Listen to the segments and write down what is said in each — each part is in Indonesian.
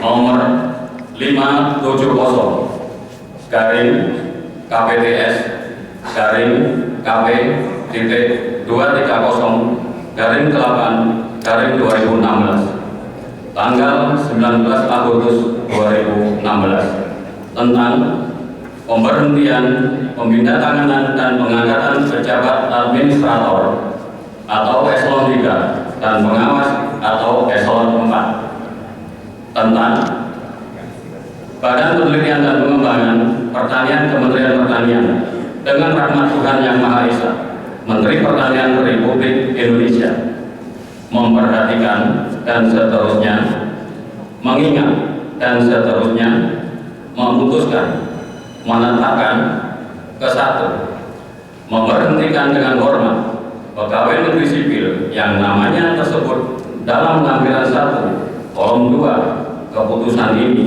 Nomor 570 garing KPTS garing KP titik 230 garing 8 garing 2016 tanggal 19 Agustus 2016 tentang pemberhentian, pemindahantanganan dan pengangkatan pejabat administrator atau eselon 3 dan pengawas atau eselon 4 tentang Badan Penelitian dan Pengembangan Pertanian Kementerian Pertanian dengan rahmat Tuhan Yang Maha Esa, Menteri Pertanian Republik Indonesia memperhatikan dan seterusnya, mengingat dan seterusnya, memutuskan, menetapkan ke-1, memberhentikan dengan hormat pegawai negeri sipil yang namanya tersebut dalam lampiran 1 kolom 2 keputusan ini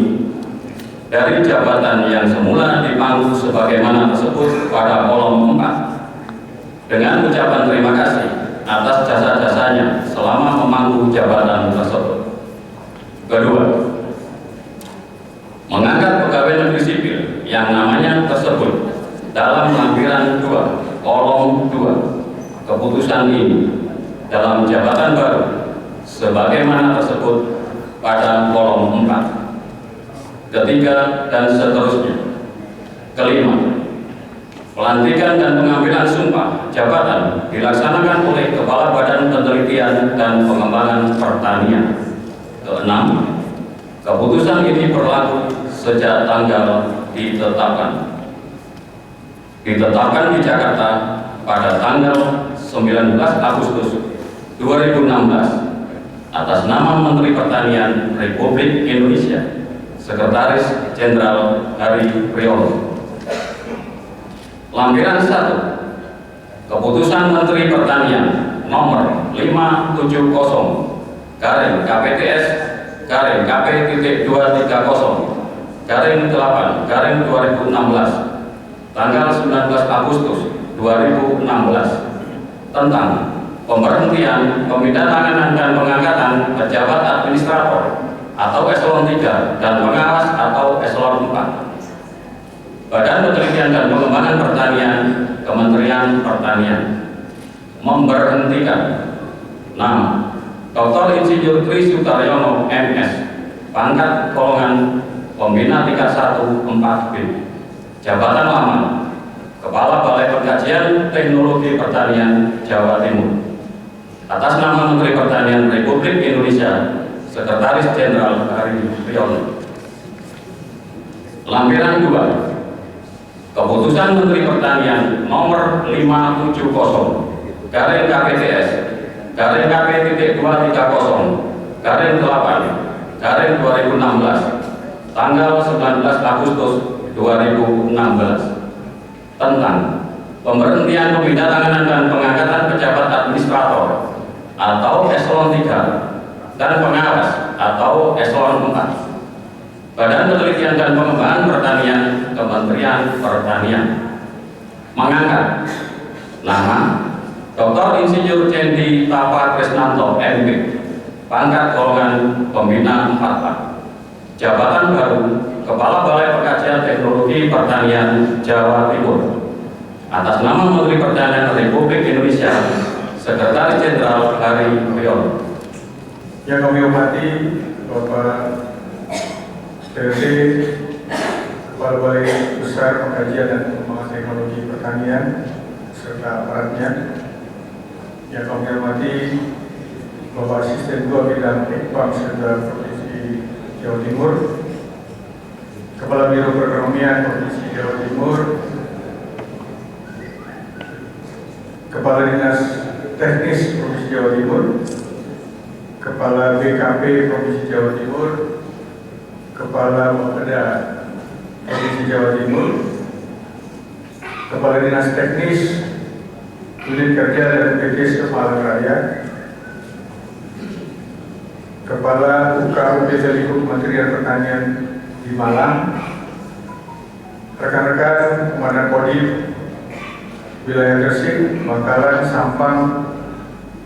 dari jabatan yang semula dipangku sebagaimana tersebut pada kolom 4 dengan ucapan terima kasih atas jasa-jasanya selama memangku jabatan tersebut. Kedua, mengangkat pegawai negeri sipil yang namanya tersebut dalam lampiran 2 kolom 2 keputusan ini dalam jabatan baru sebagaimana tersebut pada kolom 4. Ketiga dan seterusnya. Kelima, pelantikan dan pengambilan sumpah jabatan dilaksanakan oleh Kepala Badan Penelitian dan Pengembangan Pertanian. Keenam, keputusan ini berlaku sejak tanggal ditetapkan di Jakarta pada tanggal 19 Agustus 2016 atas nama Menteri Pertanian Republik Indonesia, Sekretaris Jenderal Hari Priyono. Lampiran 1, Keputusan Menteri Pertanian Nomor 570 garing KPTS garing KP.230 garing 8 garing 2016 tanggal 19 Agustus 2016 tentang pemberhentian, pemindahantanganan dan pengangkatan pejabat administrator atau eselon 3 dan pengawas atau eselon 4 Badan Penelitian dan Pengembangan Pertanian Kementerian Pertanian memberhentikan nama Dr. Insinyur Tri Sutaryono MS pangkat golongan pembina tingkat 1 4B jabatan lama Kepala Balai Pengkajian Teknologi Pertanian Jawa Timur atas nama Menteri Pertanian Republik Indonesia, Sekretaris Jenderal Hari Priyono. Lampiran 2, Keputusan Menteri Pertanian Nomor 570 garing KPTS garing KP.230 garing 8 garing 2016 tanggal 19 Agustus 2016 tentang pemberhentian, pemindahantanganan dan pengangkatan pejabat administrator atau eselon 3 dan pengawas atau eselon 4 Badan Penelitian dan Pengembangan Pertanian Kementerian Pertanian mengangkat nama Dr. Insinyur Cendi Tapa Krisnanto MP pangkat golongan pembina 4 jabatan baru Kepala Balai Pengkajian Teknologi Pertanian Jawa Timur atas nama Menteri Pertanian Republik Indonesia, Sekretaris Jenderal Hari Priyono. Yang kami hormati Bapak PLT Kepala Balai Besar Pengkajian dan Pengembangan Teknologi Pertanian serta aparatnya. Yang kami hormati Bapak Asisten 2 Bidang Ekpam serta Provinsi Jawa Timur, Kepala Biro Perekonomian Provinsi Jawa Timur, Kepala Dinas Teknis Provinsi Jawa Timur, Kepala BKP Provinsi Jawa Timur, Kepala Bapeda Provinsi Jawa Timur, Kepala Dinas Teknis Unit Kerja dan PTS Kepala Raya, Kepala UKUP Lingkup Kementerian Pertanian di Malang, rekan-rekan Komandan Kodim Kodim wilayah Gresik, Bangkalan, Sampang,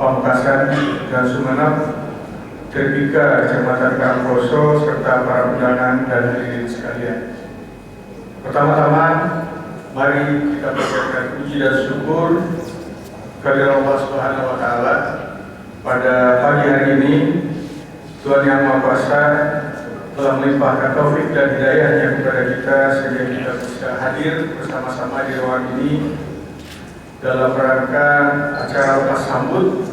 Pamekasan, dan Sumeneb, Tripika, Kecamatan Karangkoso, serta para undangan dan hadirin sekalian. Pertama-tama, mari kita panjatkan puji dan syukur kepada Allah Subhanahu wa Ta'ala. Pada pagi hari ini, Tuhan Yang Maha Kuasa telah melimpahkan taufik dan hidayahnya kepada kita sehingga kita bisa hadir bersama-sama di ruangan ini dalam rangka acara lepas sambut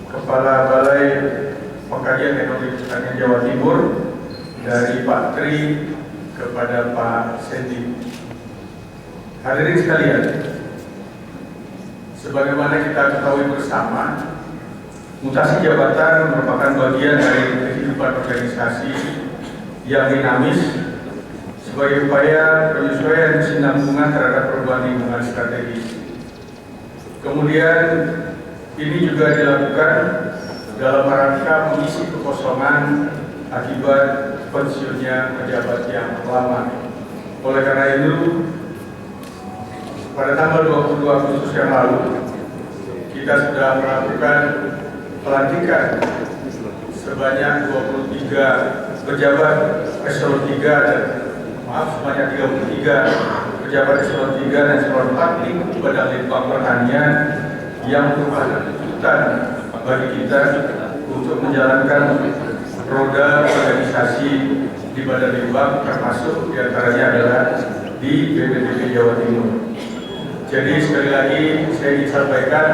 Kepala Balai Pengkajian Teknologi Pertanian Jawa Timur dari Pak Tri kepada Pak Sendi. Hadirin sekalian, sebagaimana kita ketahui bersama, mutasi jabatan merupakan bagian dari kehidupan organisasi yang dinamis sebagai upaya penyesuaian kesinambungan terhadap perubahan lingkungan strategis. Kemudian ini juga dilakukan dalam rangka mengisi kekosongan akibat pensiunnya pejabat yang lama. Oleh karena itu, pada tanggal 22 Agustus yang lalu, kita sudah melakukan pelantikan sebanyak 23 pejabat eselon 3 dan sebanyak 33 pejabat eselon 3 dan eselon 4 di Badan Litbang Pertanian yang merupakan tuntutan bagi kita untuk menjalankan roda organisasi di Badan Litbang, termasuk diantaranya adalah di BPDP Jawa Timur. Jadi sekali lagi saya ingin sampaikan,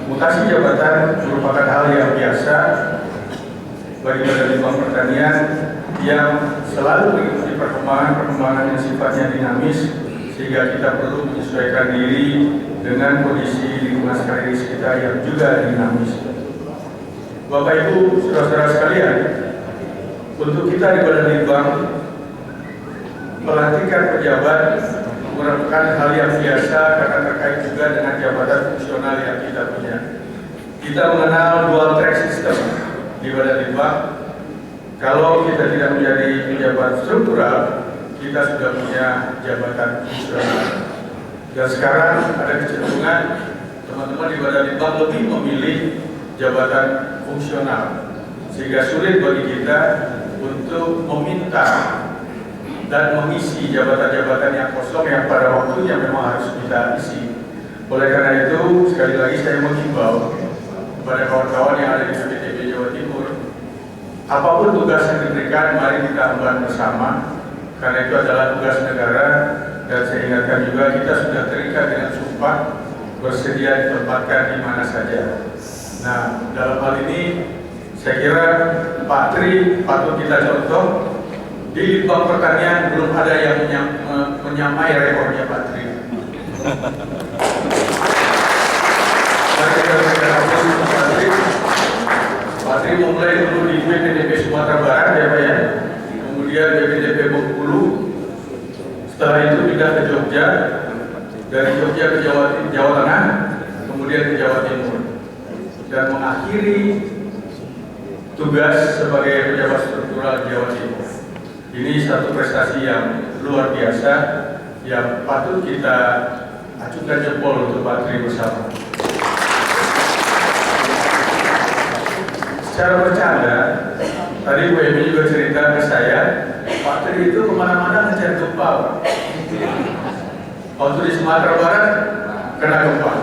mutasi jabatan merupakan hal yang biasa bagi Badan Litbang Pertanian yang selalu mengikuti perkembangan yang sifatnya dinamis, sehingga kita perlu menyesuaikan diri dengan kondisi lingkungan strategis kita yang juga dinamis. Bapak Ibu, saudara-saudara sekalian, untuk kita di Badan Litbang, pelantikan pejabat merupakan hal yang biasa karena terkait juga dengan jabatan fungsional yang kita punya. Kita mengenal dual track system di Badan Litbang. Kalau kita tidak menjadi pejabat struktural, kita sudah punya jabatan fungsional. Dan sekarang ada kecenderungan teman-teman di Badan Litbang lebih memilih jabatan fungsional, sehingga sulit bagi kita untuk meminta dan mengisi jabatan-jabatan yang kosong yang pada waktunya memang harus kita isi. Oleh karena itu, sekali lagi saya menghimbau kepada kawan-kawan yang ada di BPDP Jawa Timur, apapun tugas yang diberikan, mari kita emban bersama, karena itu adalah tugas negara. Dan saya ingatkan juga, kita sudah terikat dengan sumpah bersedia ditempatkan di mana saja. Nah, dalam hal ini saya kira Pak Tri patut kita contoh. Di Litbang Pertanian belum ada yang menyamai rekornya Pak Tri. Pak Tri memulai dulu di BPDP Sumatera Barat ya Pak ya, kemudian BPDP Bengkulu, setelah itu pindah ke Jogja, dari Jogja ke Jawa Tengah, kemudian ke Jawa Timur, dan mengakhiri tugas sebagai pejabat struktural di Jawa Timur. Ini satu prestasi yang luar biasa yang patut kita acungkan jempol untuk Pak Tri bersama. Secara bercanda, tadi Bu Emi juga cerita ke saya, Pak Tri itu kemana-mana ngejar gempa. Waktu di Sumatera Barat kena gempa,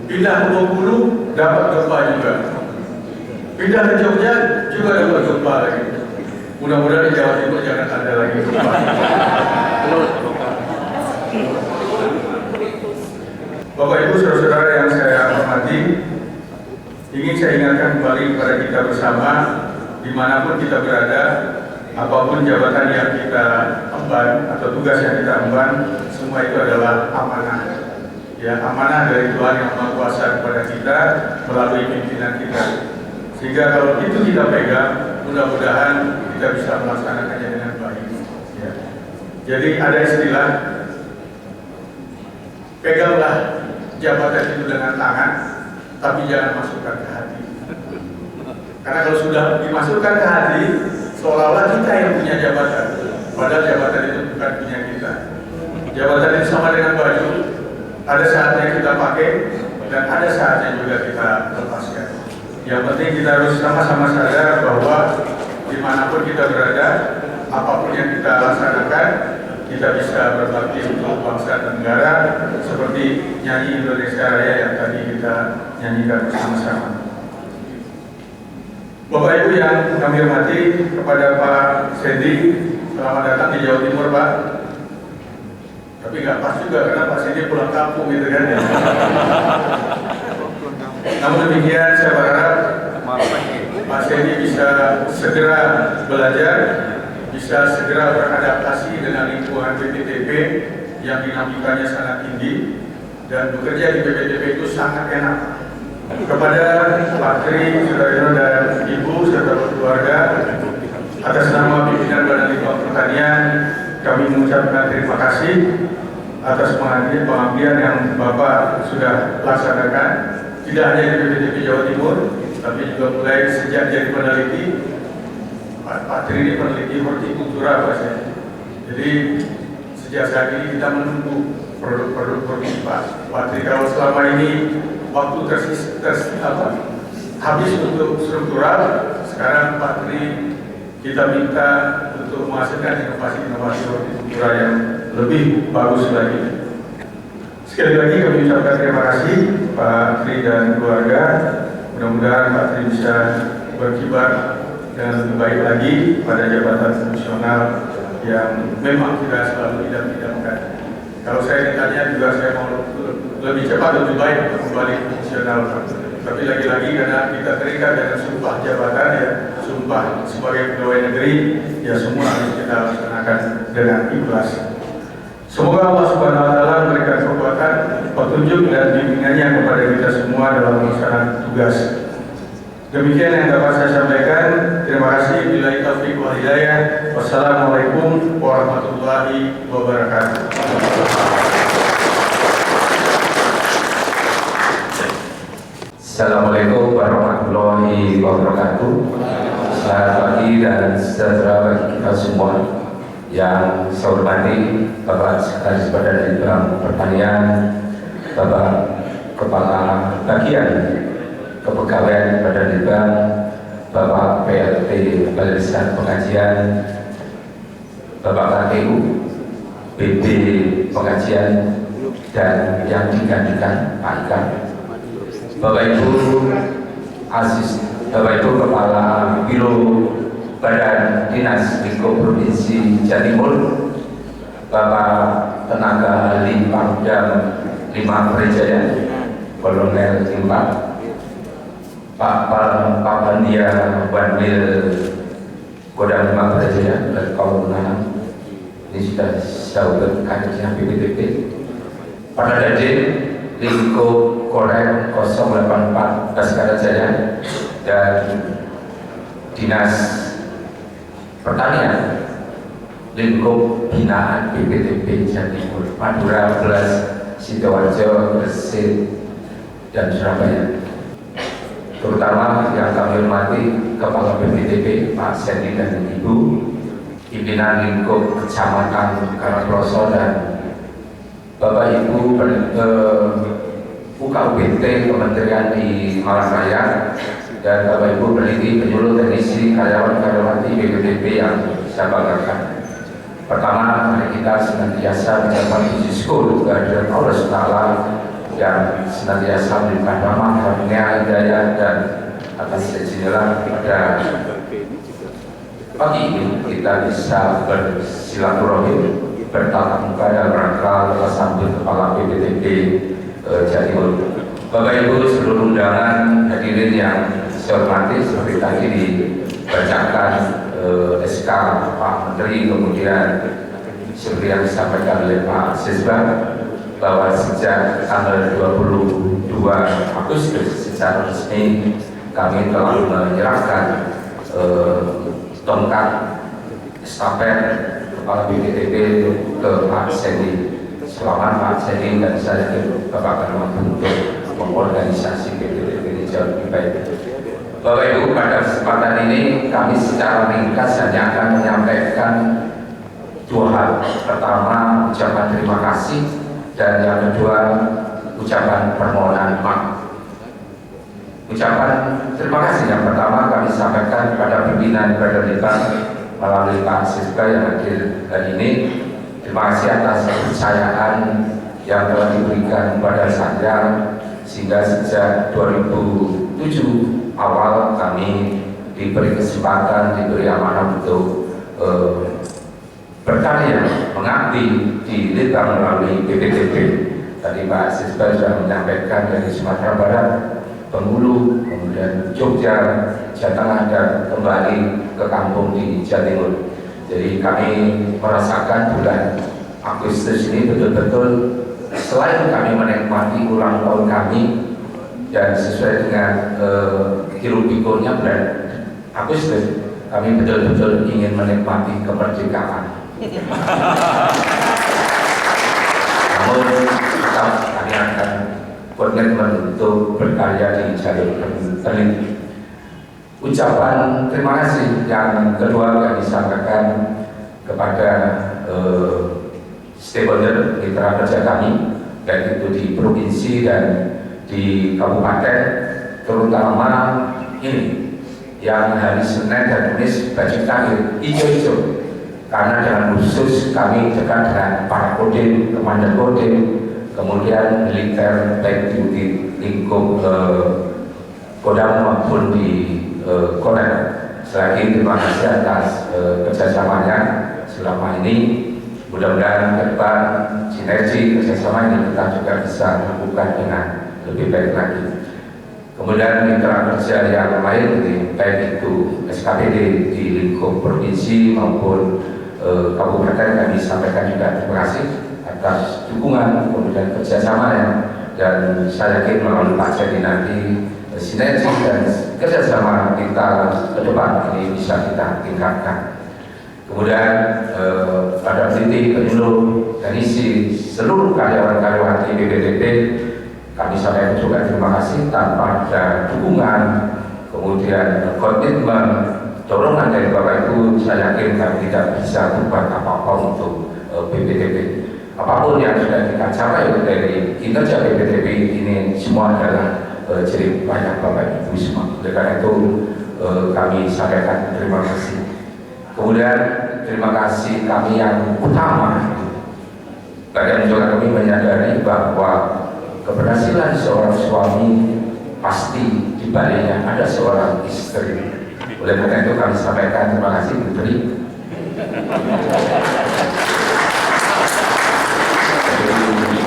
pindah ke Bengkulu dapat gempa juga, pindah ke Jogja juga dapat gempa lagi. Mudah-mudahan di Jawa Timur jangan ada lagi gempa. Bapak Ibu saudara-saudara yang saya hormati, ingin saya ingatkan kembali kepada kita bersama, dimanapun kita berada, apapun jabatan yang kita emban atau tugas yang kita emban, semua itu adalah amanah. Ya, amanah dari Tuhan Yang Maha Kuasa kepada kita melalui pimpinan kita. Sehingga kalau itu kita pegang, mudah-mudahan kita bisa melaksanakannya dengan baik. Ya. Jadi ada istilah, peganglah jabatan itu dengan tangan, tapi jangan masukkan ke hati. Karena kalau sudah dimasukkan ke hati, seolah-olah kita yang punya jabatan, padahal jabatan itu bukan punya kita. Jabatan ini sama dengan baju, ada saatnya kita pakai dan ada saatnya juga kita lepaskan. Yang penting kita harus sama-sama sadar bahwa dimanapun kita berada, apapun yang kita laksanakan, kita bisa berbakti untuk bangsa dan negara seperti nyanyi Indonesia Raya yang tadi kita nyanyikan bersama-sama. Bapak Ibu yang kami hormati, kepada Pak Sendi, selamat datang di Jawa Timur, Pak. Tapi nggak pas juga karena Pak Sendi pulang kampung gitu kan ya. Namun demikian saya berharap Pak Sendi bisa segera belajar, bisa segera beradaptasi dengan lingkungan BPTP yang dinamikanya sangat tinggi dan bekerja di BPTP itu sangat enak. Kepada Pak Tri, saudara dan Ibu serta keluarga, atas nama pimpinan Badan Litbang Pertanian, kami mengucapkan terima kasih atas pengabdian yang Bapak sudah laksanakan, tidak hanya di BPTP Jawa Timur, tapi juga mulai sejak jadi peneliti. Pak Tri ini peneliti hortikultura, Pak. Jadi sejak saat ini kita menunggu produk-produk produksi Pak Tri. Kalau selama ini waktu habis untuk struktural, sekarang Pak Tri kita minta untuk menghasilkan inovasi-inovasi hortikultura yang lebih bagus lagi. Sekali lagi kami ucapkan terima kasih Pak Tri dan keluarga. Mudah-mudahan Pak Tri bisa berkibar dan lebih baik lagi pada jabatan fungsional yang memang tidak selalu idam-idamkan. Kalau saya ditanya juga saya mau lebih cepat lebih baik untuk kembali fungsional. Tapi lagi-lagi karena kita terikat dengan sumpah jabatan ya, sumpah sebagai pegawai negeri, ya semua harus kita laksanakan dengan ikhlas. Semoga Allah Subhanahu wa taala memberikan kekuatan, petunjuk dan bimbingannya kepada kita semua dalam melaksanakan tugas. Demikian yang dapat saya sampaikan. Terima kasih. Billahi taufiq wal hidayah. Wassalamualaikum warahmatullahi wabarakatuh. Assalamualaikum warahmatullahi wabarakatuh. Selamat pagi dan sejahtera bagi kita semua. Yang saya hormati Bapak Sekretaris Badan Litbang Pertanian, Bapak Kepala Bagian Kepegawaian Badan Litbang, Bapak PLT Barisan Pengajian, Bapak KTU, BB Pengajian, dan yang digantikan Pak Ikan, Bapak Ibu Kepala Biro Badan Dinas Lingkup Provinsi Jawa Timur, Bapak Tenaga Ahli Pangdam 5 Brawijaya, Kolonel 4, Pak Pandia Wanwil Kodam 5 Brawijaya dan kaum 6. Ini sudah sahabat kadernya BPTP. Pada Dadim Lingkup Korem 084 Baskara Jaya dan Dinas Pertanian Lingkup Binaan BPTP Jawa Timur, Madura, Belas, Sidoarjo, Gresik, dan Surabaya. Terutama yang kami hormati Kepala BPTP Pak Sendi dan Ibu, pimpinan lingkup Kecamatan Karangploso dan Bapak Ibu UKUBT Kementerian di Malang Raya, dan Bapak Ibu peneliti, penyuluh, teknisi, karyawan-karyawati BPTP yang saya banggakan. Pertama, mari kita senantiasa mengucapkan puji syukur kehadirat Allah SWT yang senantiasa memberikan rahmat, karunia, hidayah, dan atas izinillah pada pagi ini kita bisa bersilaturahim bertatap muka dalam rangka sambil Kepala BPTP Jawa Timur. Bapak Ibu seluruh undangan hadirin yang saya hormati, seperti tadi dibacakan SK Pak Menteri, kemudian seperti yang disampaikan oleh Pak Sisba bahwa sejak tanggal 22 Agustus secara resmi kami telah menyerahkan tongkat estafet Kepala BPTP ke Pak Sendi. Selamat Pak Sendi dan saya Bapak Ketua untuk mengorganisasi BPTP ini jauh lebih baik. Bapak Ibu, pada kesempatan ini kami secara ringkas hanya akan menyampaikan dua hal. Pertama, ucapan terima kasih, dan yang kedua, ucapan permohonan maaf. Ucapan terima kasih yang pertama kami sampaikan kepada pimpinan Badan Litbang melalui Pak Siska yang hadir hari ini. Terima kasih atas kepercayaan yang telah diberikan kepada saya, sehingga sejak 2007 awal kami diberi kesempatan, diberi amanah untuk berkarya, mengabdi di Litbang melalui BPTB. Tadi Pak Siska sudah menyampaikan dari Sumatera Barat, Bengkulu, kemudian Jogja, Jawa Tengah, dan kembali ke kampung di Jawa Timur. Jadi kami merasakan bulan Agustus ini betul-betul selain kami menikmati ulang tahun kami dan sesuai dengan hiruk pikuknya bulan Agustus, kami betul-betul ingin menikmati kemerdekaan. Namun tetap kami akan komitmen untuk berkarya di jalur peneliti. Ucapan terima kasih yang kedua kami sampaikan kepada stakeholder mitra kerja kami, baik itu di provinsi dan di kabupaten, terutama ini yang hari Senin dan Kamis baju terakhir hijau-hijau, karena dengan khusus kami dekat dengan para kodim, komandan kodim, kemudian militer baik di lingkup Kodam maupun di Korem. Selagi terima kasih atas kerjasamanya selama ini. Mudah-mudahan ke depan sinergi kerjasama ini kita juga bisa lakukan dengan lebih baik lagi. Kemudian mitra kerja yang lain, baik itu SKPD di lingkup provinsi maupun kabupaten, kami sampaikan juga terima kasih atas dukungan kemudian kerjasamanya, dan saya yakin melalui Pak Jadi nanti sinergi dan kerjasama kita ke depan ini bisa kita tingkatkan. Kemudian pada titik penyuluh dan isi seluruh karyawan-karyawan di BPTB, kami sampaikan juga terima kasih. Tanpa ada dukungan, kemudian komitmen, dorongan dari Bapak Ibu, saya yakin kami tidak bisa berbuat apa-apa untuk BPTB. Apapun yang sudah kita capai dari kinerja BPTB ini semua adalah jerih banyak Bapak Ibu semua. Oleh karena itu kami sampaikan terima kasih. Kemudian terima kasih kami yang utama, bagian juga kami menyadari bahwa keberhasilan seorang suami pasti di baliknya ada seorang istri. Oleh karena itu kami sampaikan terima kasih Putri.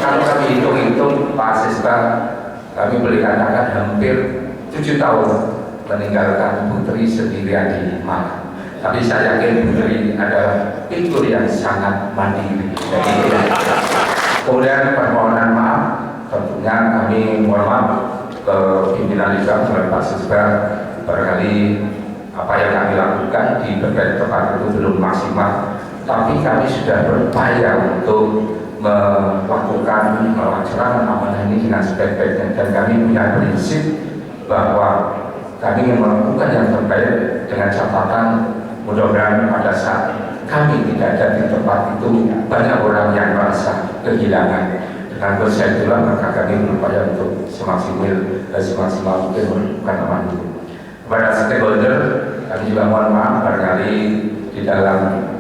Kalau kami hitung-hitung Pak Siska, kami boleh katakan hampir 7 tahun meninggalkan Putri sendirian di Malang. Tapi saya yakin Putri adalah figur yang sangat mandiri. Kemudian permohonan maaf, tentunya kami mohon maaf ke pimpinan Litbang oleh Pak Siska, barangkali apa yang kami lakukan di berbagai tempat itu belum maksimal, tapi kami sudah berupaya untuk melakukan pelaksanaan amanah ini dengan sebaik-baiknya, dan kami punya prinsip bahwa kami ingin melakukan yang terbaik dengan catatan mudah-mudahan pada saat kami tidak ada di tempat itu banyak orang yang merasa kehilangan. Dengan konsep itulah maka kami berupaya untuk semaksimal mungkin melakukan amanah itu. Kepada stakeholder kami juga mohon maaf barangkali di dalam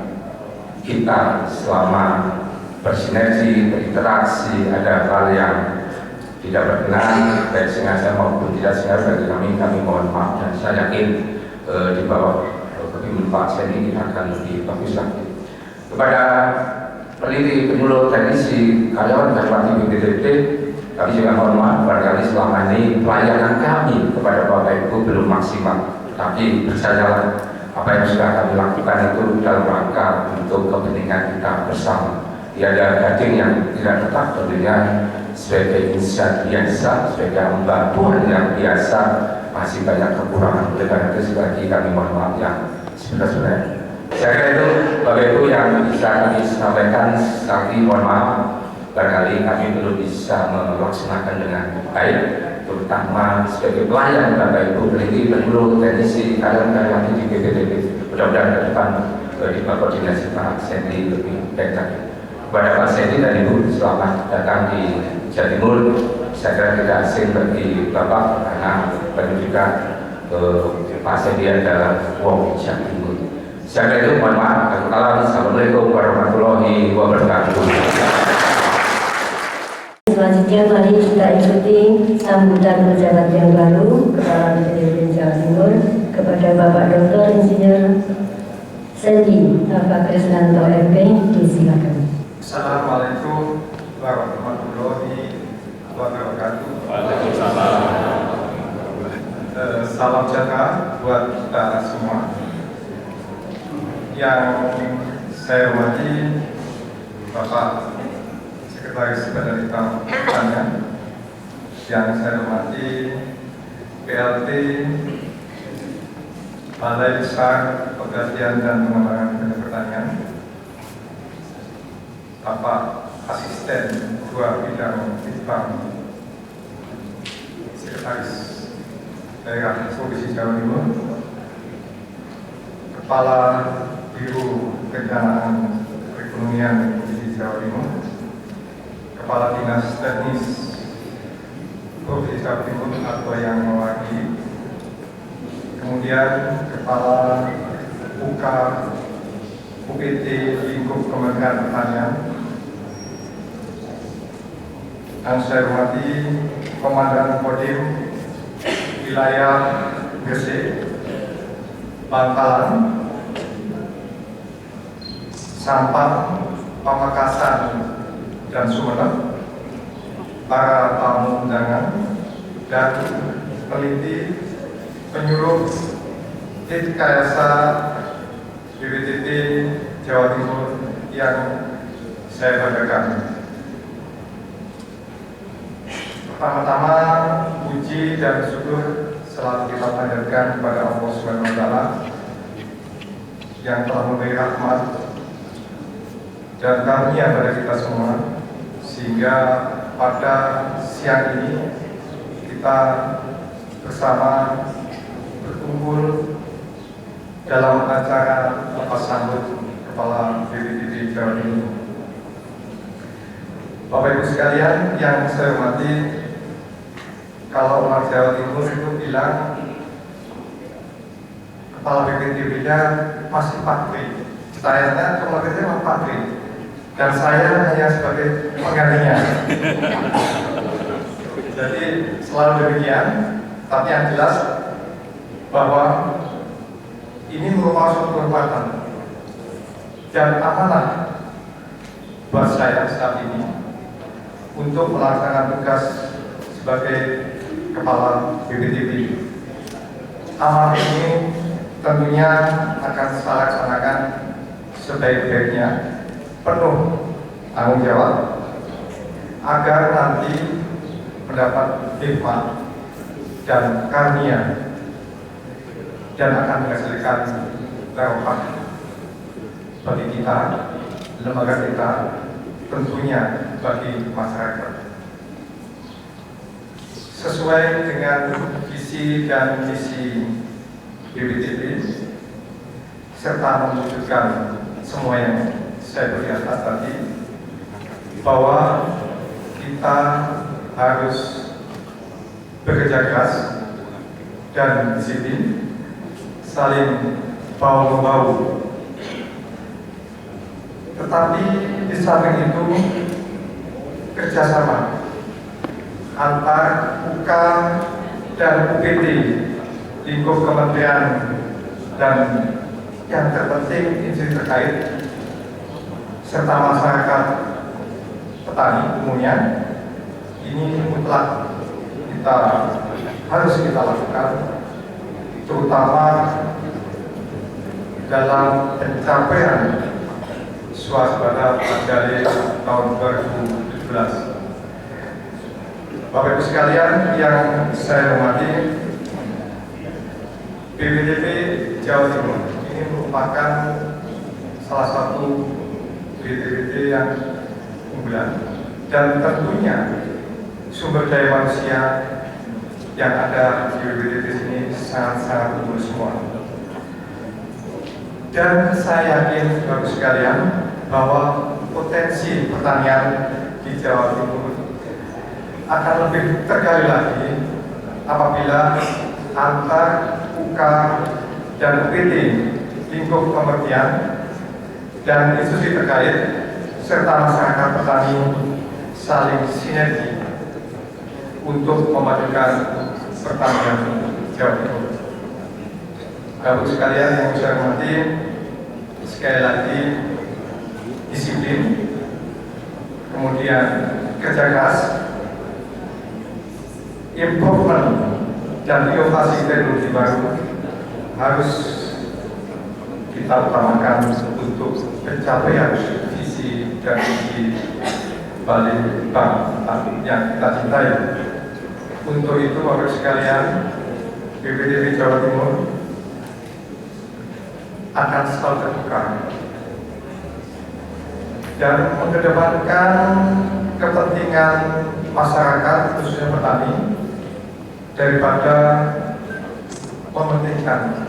kita selama bersinergi, berinteraksi, ada hal yang tidak berkenan, baik sengaja maupun tidak sengaja bagi kami mohon maaf, dan saya yakin di bawah kepemimpinan Pak Seni ini akan lebih bagus lagi. Kepada peneliti, penyuluh, teknisi, karyawan karyawan BPTB, kami juga mohon maaf barangkali selama ini pelayanan kami kepada Bapak Ibu belum maksimal, tapi percayalah apa yang sudah kami lakukan itu dalam rangka untuk kepentingan kita bersama. Tiada gading yang tidak tetap, tentunya sebagai insan biasa, sebagai hamba Tuhan yang biasa masih banyak kekurangan. Oleh karena itu sekali lagi kami mohon maaf yang sebenarnya. Saya kira itu Bapak Ibu yang bisa kami sampaikan. Sekali mohon maaf barangkali kami belum bisa melaksanakan dengan baik, terutama sebagai pelayan Bapak Ibu peneliti, penyuluh, teknisi, karyawan-karyawan di BPTB. Mudah-mudahan ke depan di koordinasi Pak Sendi lebih baik lagi. Kepada Pak Sendi dan Ibu, selamat datang di Jawa Timur. Saya kira tidak asing bagi Bapak karena pendidikan Pak Sendi adalah wong Jawa Timur. Saya kira itu, mohon maaf. Assalamualaikum warahmatullahi wabarakatuh. Selanjutnya mari kita ikuti sambutan pejabat yang baru Kepala BPD Jawa Timur kepada Bapak Dr. Insinyur Sendi Alfa Krisnanto MP. Disilakan. Assalamualaikum warahmatullahi wabarakatuh. Waalaikumsalam. Salam sejahtera buat kita semua. Yang saya hormati Bapak Sekretaris Badan Litbang Pertanian, yang saya hormati PLT Balai Besar Penelitian dan Pengembangan Bidang Pertanian, Bapak Asisten Ketua Bidang Litbang Sekretaris Daerah Provinsi Jawa Timur, Kepala Biro Perencanaan Perekonomian Provinsi Jawa Timur, Kepala Dinas Teknis Provinsi Jawa Timur atau yang mewakili, kemudian Kepala UK UPT Lingkup Kementerian Pertanian, yang saya hormati Komandan Kodim Wilayah Gresik, Bangkalan, Sampang, Pamekasan, dan Sumeneb, para tamu undangan, dan peneliti penyuluh Titkayasa BPTT Jawa Timur yang saya banggakan. Pertama-tama, puji dan syukur selalu kita panjatkan kepada Allah Subhanahu wa Ta'ala yang telah memberi rahmat dan karunia pada kita semua, sehingga pada siang ini kita bersama berkumpul dalam acara lepas sambut Kepala BPTT Jawa Timur. Bapak Ibu sekalian yang saya hormati, kalau orang Jawa Timur itu bilang Kepala BPTT-nya masih patri, sayangnya Kepala BPTT memang patri, dan saya hanya sebagai penggantinya. Jadi selalu demikian, tapi yang jelas bahwa ini merupakan suatu kehormatan dan amanah buat saya saat ini untuk melaksanakan tugas sebagai Kepala BPTT. Amanah ini tentunya akan saya laksanakan sebaik-baiknya, penuh tanggung jawab, agar nanti mendapat hikmat dan karunia dan akan menghasilkan barokah bagi kita, lembaga kita, tentunya bagi masyarakat. Sesuai dengan visi dan misi BPTT serta mewujudkan semua yang saya beri atas tadi, bahwa kita harus bekerja keras dan disiplin, saling bahu-membahu. Tetapi di samping itu kerjasama antar UK dan UPT, lingkup kementerian, dan yang terpenting instansi terkait serta masyarakat petani umumnya, ini mutlak harus kita lakukan, terutama dalam pencapaian swasembada Pajale tahun 2017. Bapak Ibu sekalian yang saya hormati, BPTT Jawa Timur ini merupakan salah satu BPTT yang unggulan, dan tentunya sumber daya manusia yang ada di BPTT ini sangat-sangat unggul semua. Dan saya yakin Bapak sekalian bahwa potensi pertanian di Jawa Timur akan lebih tergali lagi apabila antar UK dan UPT lingkup kementerian dan institusi terkait serta masyarakat petani saling sinergi untuk memajukan pertanian Jawa Timur. Bapak sekalian yang saya hormati, sekali lagi disiplin, kemudian kerja keras, improvement dan inovasi teknologi baru harus kita utamakan untuk pencapaian visi dan misi Balitbank yang kita cintai. Untuk itu Bapak sekalian, BPDB Jawa Timur akan selalu terbuka dan mengedepankan kepentingan masyarakat khususnya petani daripada mementingkan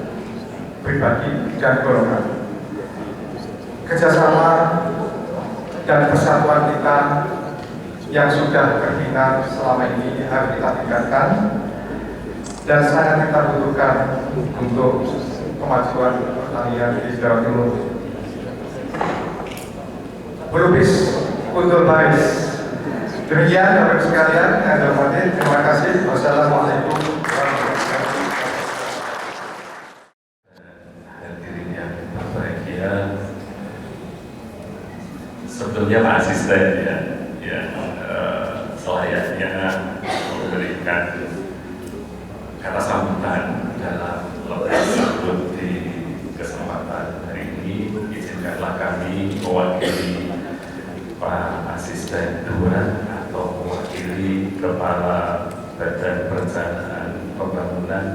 pribadi dan golongan. Kerjasama dan persatuan kita yang sudah terbina selama ini harus kita tingkatkan dan sangat kita butuhkan untuk kemajuan pertanian di Jawa Timur. Berubis untuk baik. Demikian Bapak sekalian yang saya hormati, terima kasih. Wassalamualaikum warahmatullahi wabarakatuh. Hadirin yang berbahagia, sebetulnya Pak Asisten yang selayaknya memberikan kata sambutan dalam lepas tersebut di kesempatan hari ini. Izinkanlah kami mewakili Pak Asisten 2 atau mewakili Kepala Badan Perencanaan Pembangunan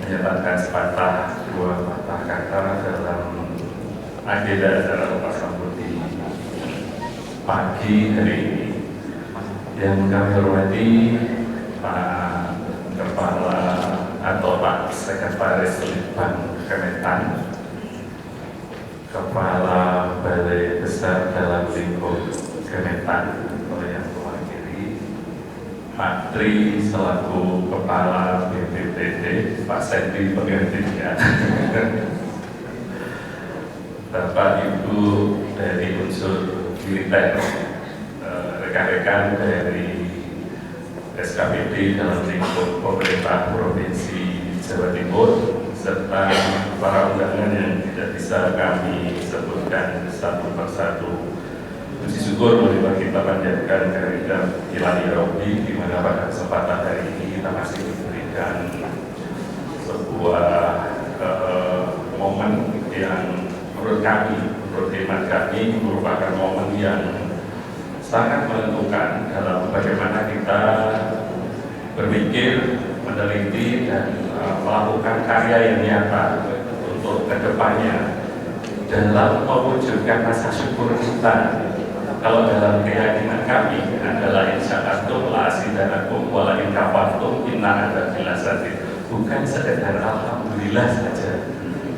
menyatakan sepatah dua patah kata dalam agenda acara lepas sambut di pagi hari ini. Yang kami hormati Pak Kepala atau Pak Sekretaris Litbang Kementan, Kepala Balai Besar dalam lingkup Kementan yang mewakili, Pak Tri selaku Kepala BPPT, Pak Sendi penggantinya, Bapak Ibu dari unsur militer, rekan-rekan dari SKPD dalam lingkup pemerintah Provinsi Jawa Timur, serta para undangan yang tidak bisa kami sebutkan satu persatu. Puji syukur marilah kita panjatkan kehadiran ilahi Rabbi, di mana pada kesempatan hari ini kita masih diberikan sebuah momen yang menurut kami, menurut hemat kami, merupakan momen yang sangat menentukan dalam bagaimana kita berpikir, meneliti, dan melakukan karya yang nyata untuk kedepannya dalam mewujudkan rasa syukur kita. Kalau dalam keyakinan kami adalah insya'atum la asidanakum wala in kafartum inna adzabil lazim, bukan sekedar alhamdulillah saja,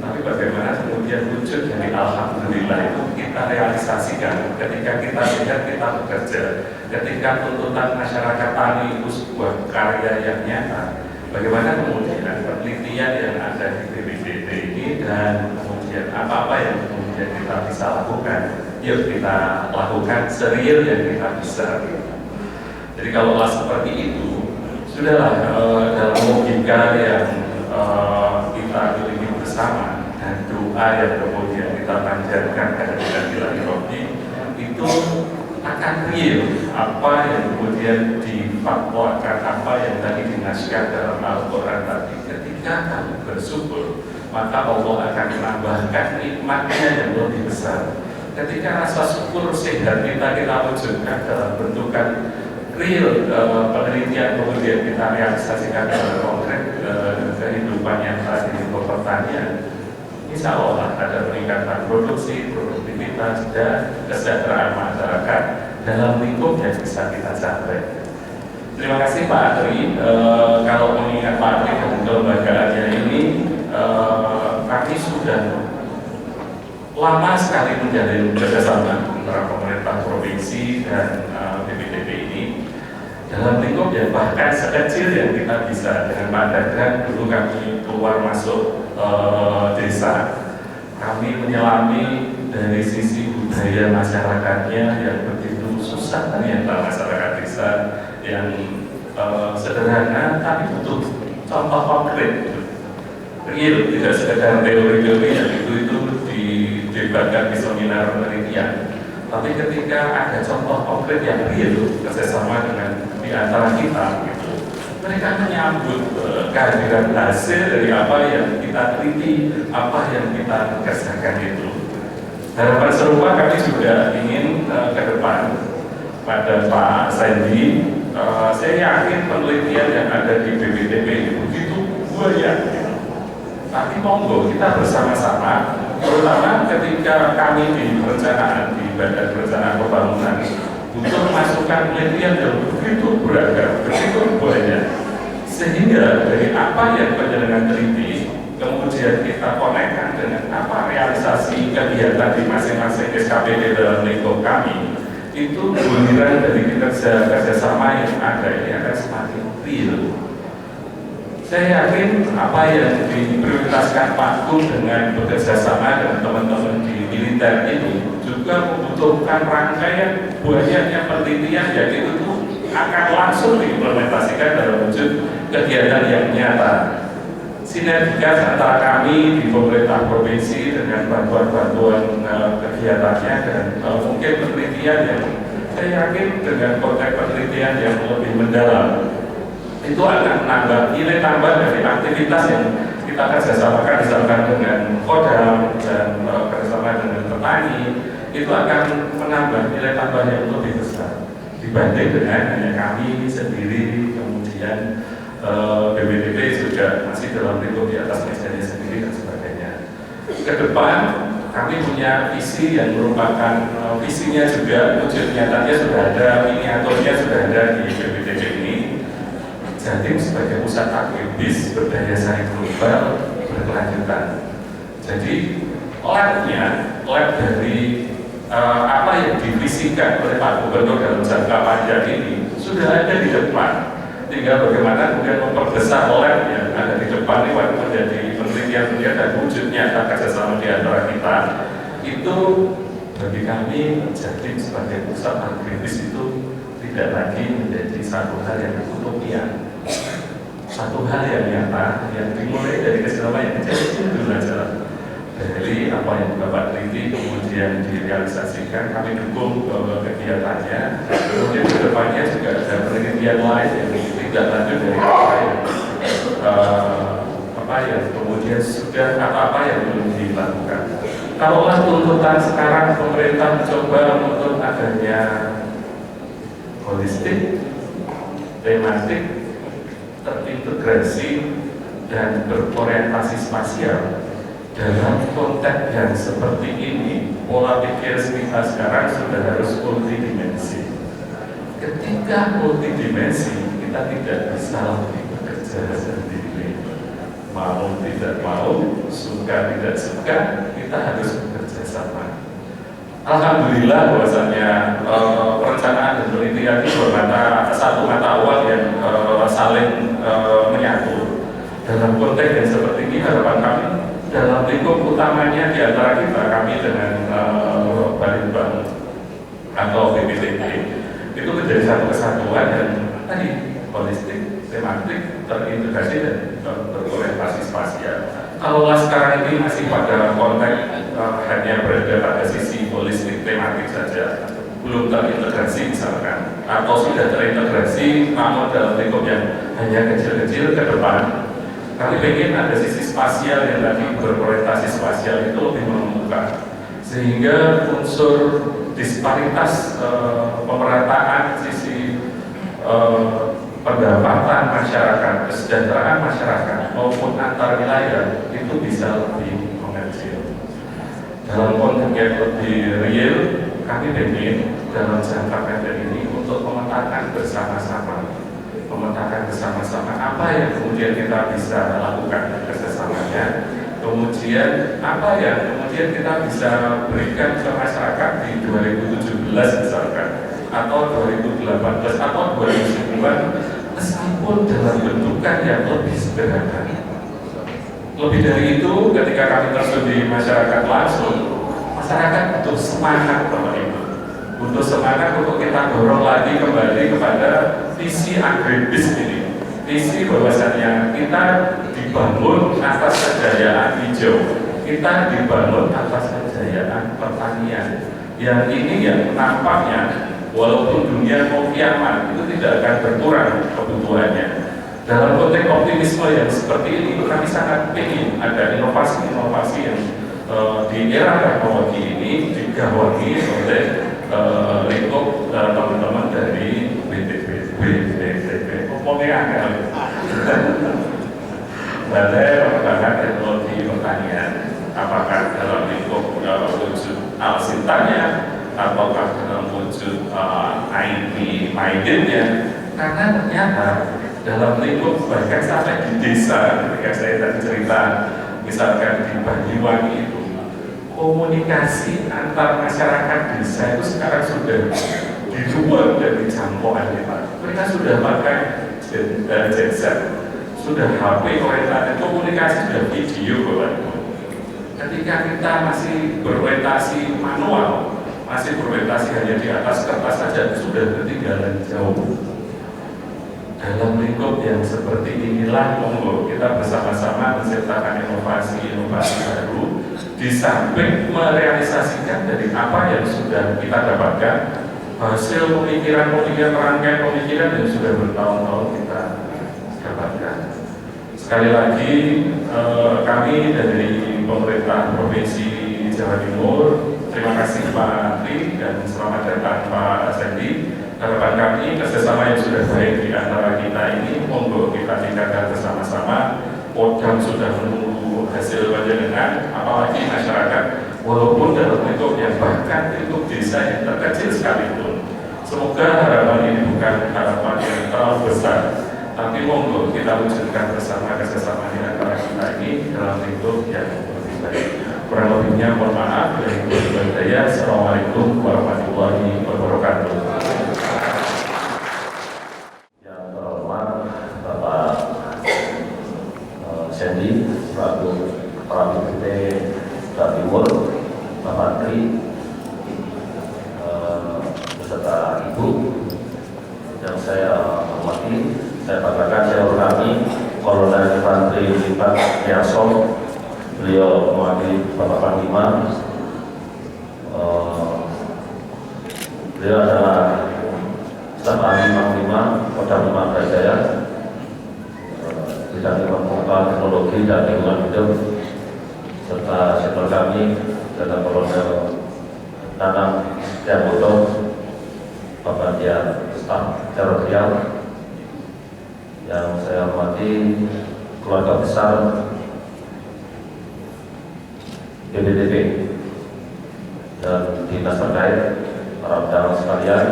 tapi bagaimana kemudian wujud dari alhamdulillah itu kita realisasikan ketika kita sehat, kita bekerja, ketika tuntutan masyarakat tani itu sebuah karya yang nyata. Bagaimana kemudian penelitian yang ada di BPPT ini dan kemudian apa-apa yang kemudian kita bisa lakukan, yuk kita lakukan serial yang kita bisa. Jadi kalau seperti itu, sudahlah dalam logika yang kita miliki bersama dan doa yang kemudian kita panjatkan kehadiran ilahi Rabbi itu akan real apa yang kemudian difatwakan, apa yang tadi dinasihkan dalam Al-Quran tadi. Ketika kamu bersyukur, maka Allah akan menambahkan nikmatnya yang lebih besar. Ketika rasa syukur sehat kita wujudkan dalam bentukan real penelitian, kemudian kita realisasikan dalam konkret kehidupan yang tadi di pertanian, insya Allah ada peningkatan produksi, produktivitas, dan kesejahteraan masyarakat dalam lingkup yang bisa kita capai. Terima kasih Pak Tri. Kalau mengingat Pak Tri dan kelembagaannya ini, kami sudah lama sekali menjalin kerjasama antara pemerintah provinsi dan BPTB ini dalam lingkup yang bahkan sekecil yang kita bisa. Dengan Pak Dadang dulu kami keluar masuk desa, kami menyelami dari sisi budaya masyarakatnya yang begitu susah ternyata masyarakat desa yang sederhana tapi butuh contoh konkret, real, tidak sekedar teori-teori yang itu didebatkan di seminar penelitian, tapi ketika ada contoh konkret yang real kerjasama dengan di antara kita gitu, mereka menyambut kehadiran hasil dari apa yang kita teliti, apa yang kita kerjakan itu. Harapan serupa kami juga ingin ke depan pada Pak Sandy. Saya yakin penelitian yang ada di BPTB begitu banyak, tapi monggo kita bersama-sama, terutama ketika kami di perencanaan, di Badan Perencanaan Pembangunan, untuk memasukkan penelitian yang begitu beragam, begitu banyak, sehingga dari apa yang penjenengan teliti, kemudian kita konekkan dengan apa realisasi kegiatan di masing-masing SKPD dalam lingkup kami, itu giliran dari kerjasama yang ada ini akan semakin real. Saya yakin apa yang diprioritaskan Pak Kun dengan bekerjasama dengan teman-teman di militer itu juga membutuhkan rangkaian banyaknya penelitian yang itu akan langsung diimplementasikan dalam wujud kegiatan yang nyata. Sinergitas antara kami di pemerintah provinsi dengan bantuan-bantuan kegiatannya dan mungkin penelitian yang saya yakin dengan konteks penelitian yang lebih mendalam itu akan menambah nilai tambah dari aktivitas yang kita kerjasamakan misalkan dengan Kodam dan kerjasama dengan petani, itu akan menambah nilai tambah yang lebih besar dibanding dengan hanya kami sendiri, kemudian BPTB juga masih dalam lingkup di atas mejanya sendiri dan sebagainya. Ke depan kami punya visi yang merupakan visinya juga wujud nyatanya sudah ada, miniaturnya sudah ada di BPTB ini. Jatim sebagai pusat agribis berdaya saing global berkelanjutan. Jadi lab dari apa yang divisikan oleh Pak Gubernur dalam jangka panjang ini sudah ada di depan. Tinggal bagaimana kemudian memperbesar lab yang ada di depan ini menjadi penelitian dan wujud nyata kerjasama di antara kita. Itu bagi kami Jatim sebagai pusat agribis itu tidak lagi menjadi satu hal yang utopia, satu hal yang nyata yang dimulai dari kerjasama yang kecil dulu aja. Dari apa yang Bapak teliti kemudian direalisasikan, kami dukung kegiatannya. Kemudian ke depannya juga ada penelitian lain yang tidak lanjut dari apa yang kemudian sudah apa yang belum dilakukan. Kalaulah tuntutan sekarang pemerintah mencoba menuntut adanya holistik, tematik, terintegrasi dan berorientasi spasial. Dalam konteks yang seperti ini, pola pikir kita sekarang sudah harus multidimensi. Ketika multidimensi, kita tidak bisa lagi bekerja sendiri. Mau tidak mau, suka tidak suka, kita harus bekerja sama. Alhamdulillah bahwasanya perencanaan dan penelitian itu satu mata uang yang saling menyatu. Dalam konteks yang seperti ini, harapan kami dalam lingkup utamanya di antara kita, kami dengan Balitbank atau BPTB itu menjadi satu kesatuan dan tadi holistik, tematik, terintegrasi dan berorientasi spasial. Kalau sekarang ini masih pada konteks hanya berada pada sisi holistik tematik saja, belum terintegrasi misalkan, atau sudah terintegrasi namun dalam lingkup yang hanya kecil-kecil ke depan, kami ingin ada sisi spasial yang tadi berorientasi spasial itu lebih mengemuka, sehingga unsur disparitas pemerataan sisi pendapatan masyarakat, kesejahteraan masyarakat maupun antar wilayah itu bisa lebih mengecil. Dalam konteks yang lebih real, kami ingin dalam jangka pendek ini untuk memetakan bersama-sama apa yang kemudian kita bisa lakukan kerjasamanya, Kemudian apa yang kemudian kita bisa berikan ke masyarakat di 2017 misalkan, atau 2018 atau 2009, meskipun dalam bentukan yang lebih sederhana. Lebih dari itu, ketika kami terjun di masyarakat langsung, masyarakat butuh semangat Bapak Ibu, butuh semangat untuk kita dorong lagi kembali kepada visi agribis ini. Visi bahwasannya kita dibangun atas kejayaan hijau, kita dibangun atas kejayaan pertanian. Yang ini yang nampaknya walaupun dunia mau kiamat itu tidak akan berkurang kebutuhannya. Dalam konteks optimisme yang seperti ini, kami sangat ingin ada inovasi-inovasi yang di era teknologi ini digawangi oleh lingkup teman-teman dari BTP, ngomongnya Balai Pengembangan Teknologi Pertanian, apakah dalam lingkup wujud alsintanya ataukah dalam wujud IP mindednya, karena ternyata dalam lingkup bahkan sampai di desa, ketika saya tadi cerita misalkan di Banyuwangi itu, komunikasi antar masyarakat desa itu sekarang sudah di luar dari jangkauan mereka sudah pakai genset, sudah HP orientasi, komunikasi sudah video Bapak. Ketika kita masih berorientasi manual, masih berorientasi hanya di atas kertas saja, sudah ketinggalan jauh. Dalam lingkup yang seperti inilah monggo kita bersama-sama menciptakan inovasi-inovasi baru, di samping merealisasikan dari apa yang sudah kita dapatkan, hasil pemikiran-pemikiran, rangkaian pemikiran yang sudah bertahun-tahun kita dapatkan. Sekali lagi kami dari pemerintah Provinsi Jawa Timur, terima kasih Pak Menteri dan selamat datang Pak Sandy. Harapan kami kerjasama yang sudah baik di antara kita ini, monggo kita tingkatkan bersama-sama. Kodam sudah menunggu hasil panjenengan, apalagi masyarakat, walaupun dalam bentuk yang bahkan bentuk desa yang terkecil sekalipun. Semoga harapan ini bukan harapan yang terlalu besar, tapi monggo kita wujudkan bersama kerjasama di antara kita ini dalam bentuk yang lebih baik. Kurang lebihnya mohon maaf. Assalamualaikum warahmatullahi wabarakatuh. Sandy, selaku Kepala BPT Jawa Timur, Pak Menteri, beserta Ibu yang saya hormati, saya banggakan senior kami, Kolonel Infanteri Lipat Yaso, beliau mewakili Bapak Panglima. Beliau adalah staf ahli Panglima Kodam 5 Brawijaya, bidang ilmu teknologi dan lingkungan hidup, serta senior kami adalah Kolonel Nanang Setiaboto, Bapak Dia Staf Teritorial, yang saya hormati keluarga besar BPTP dan dinas terkait, para undangan sekalian,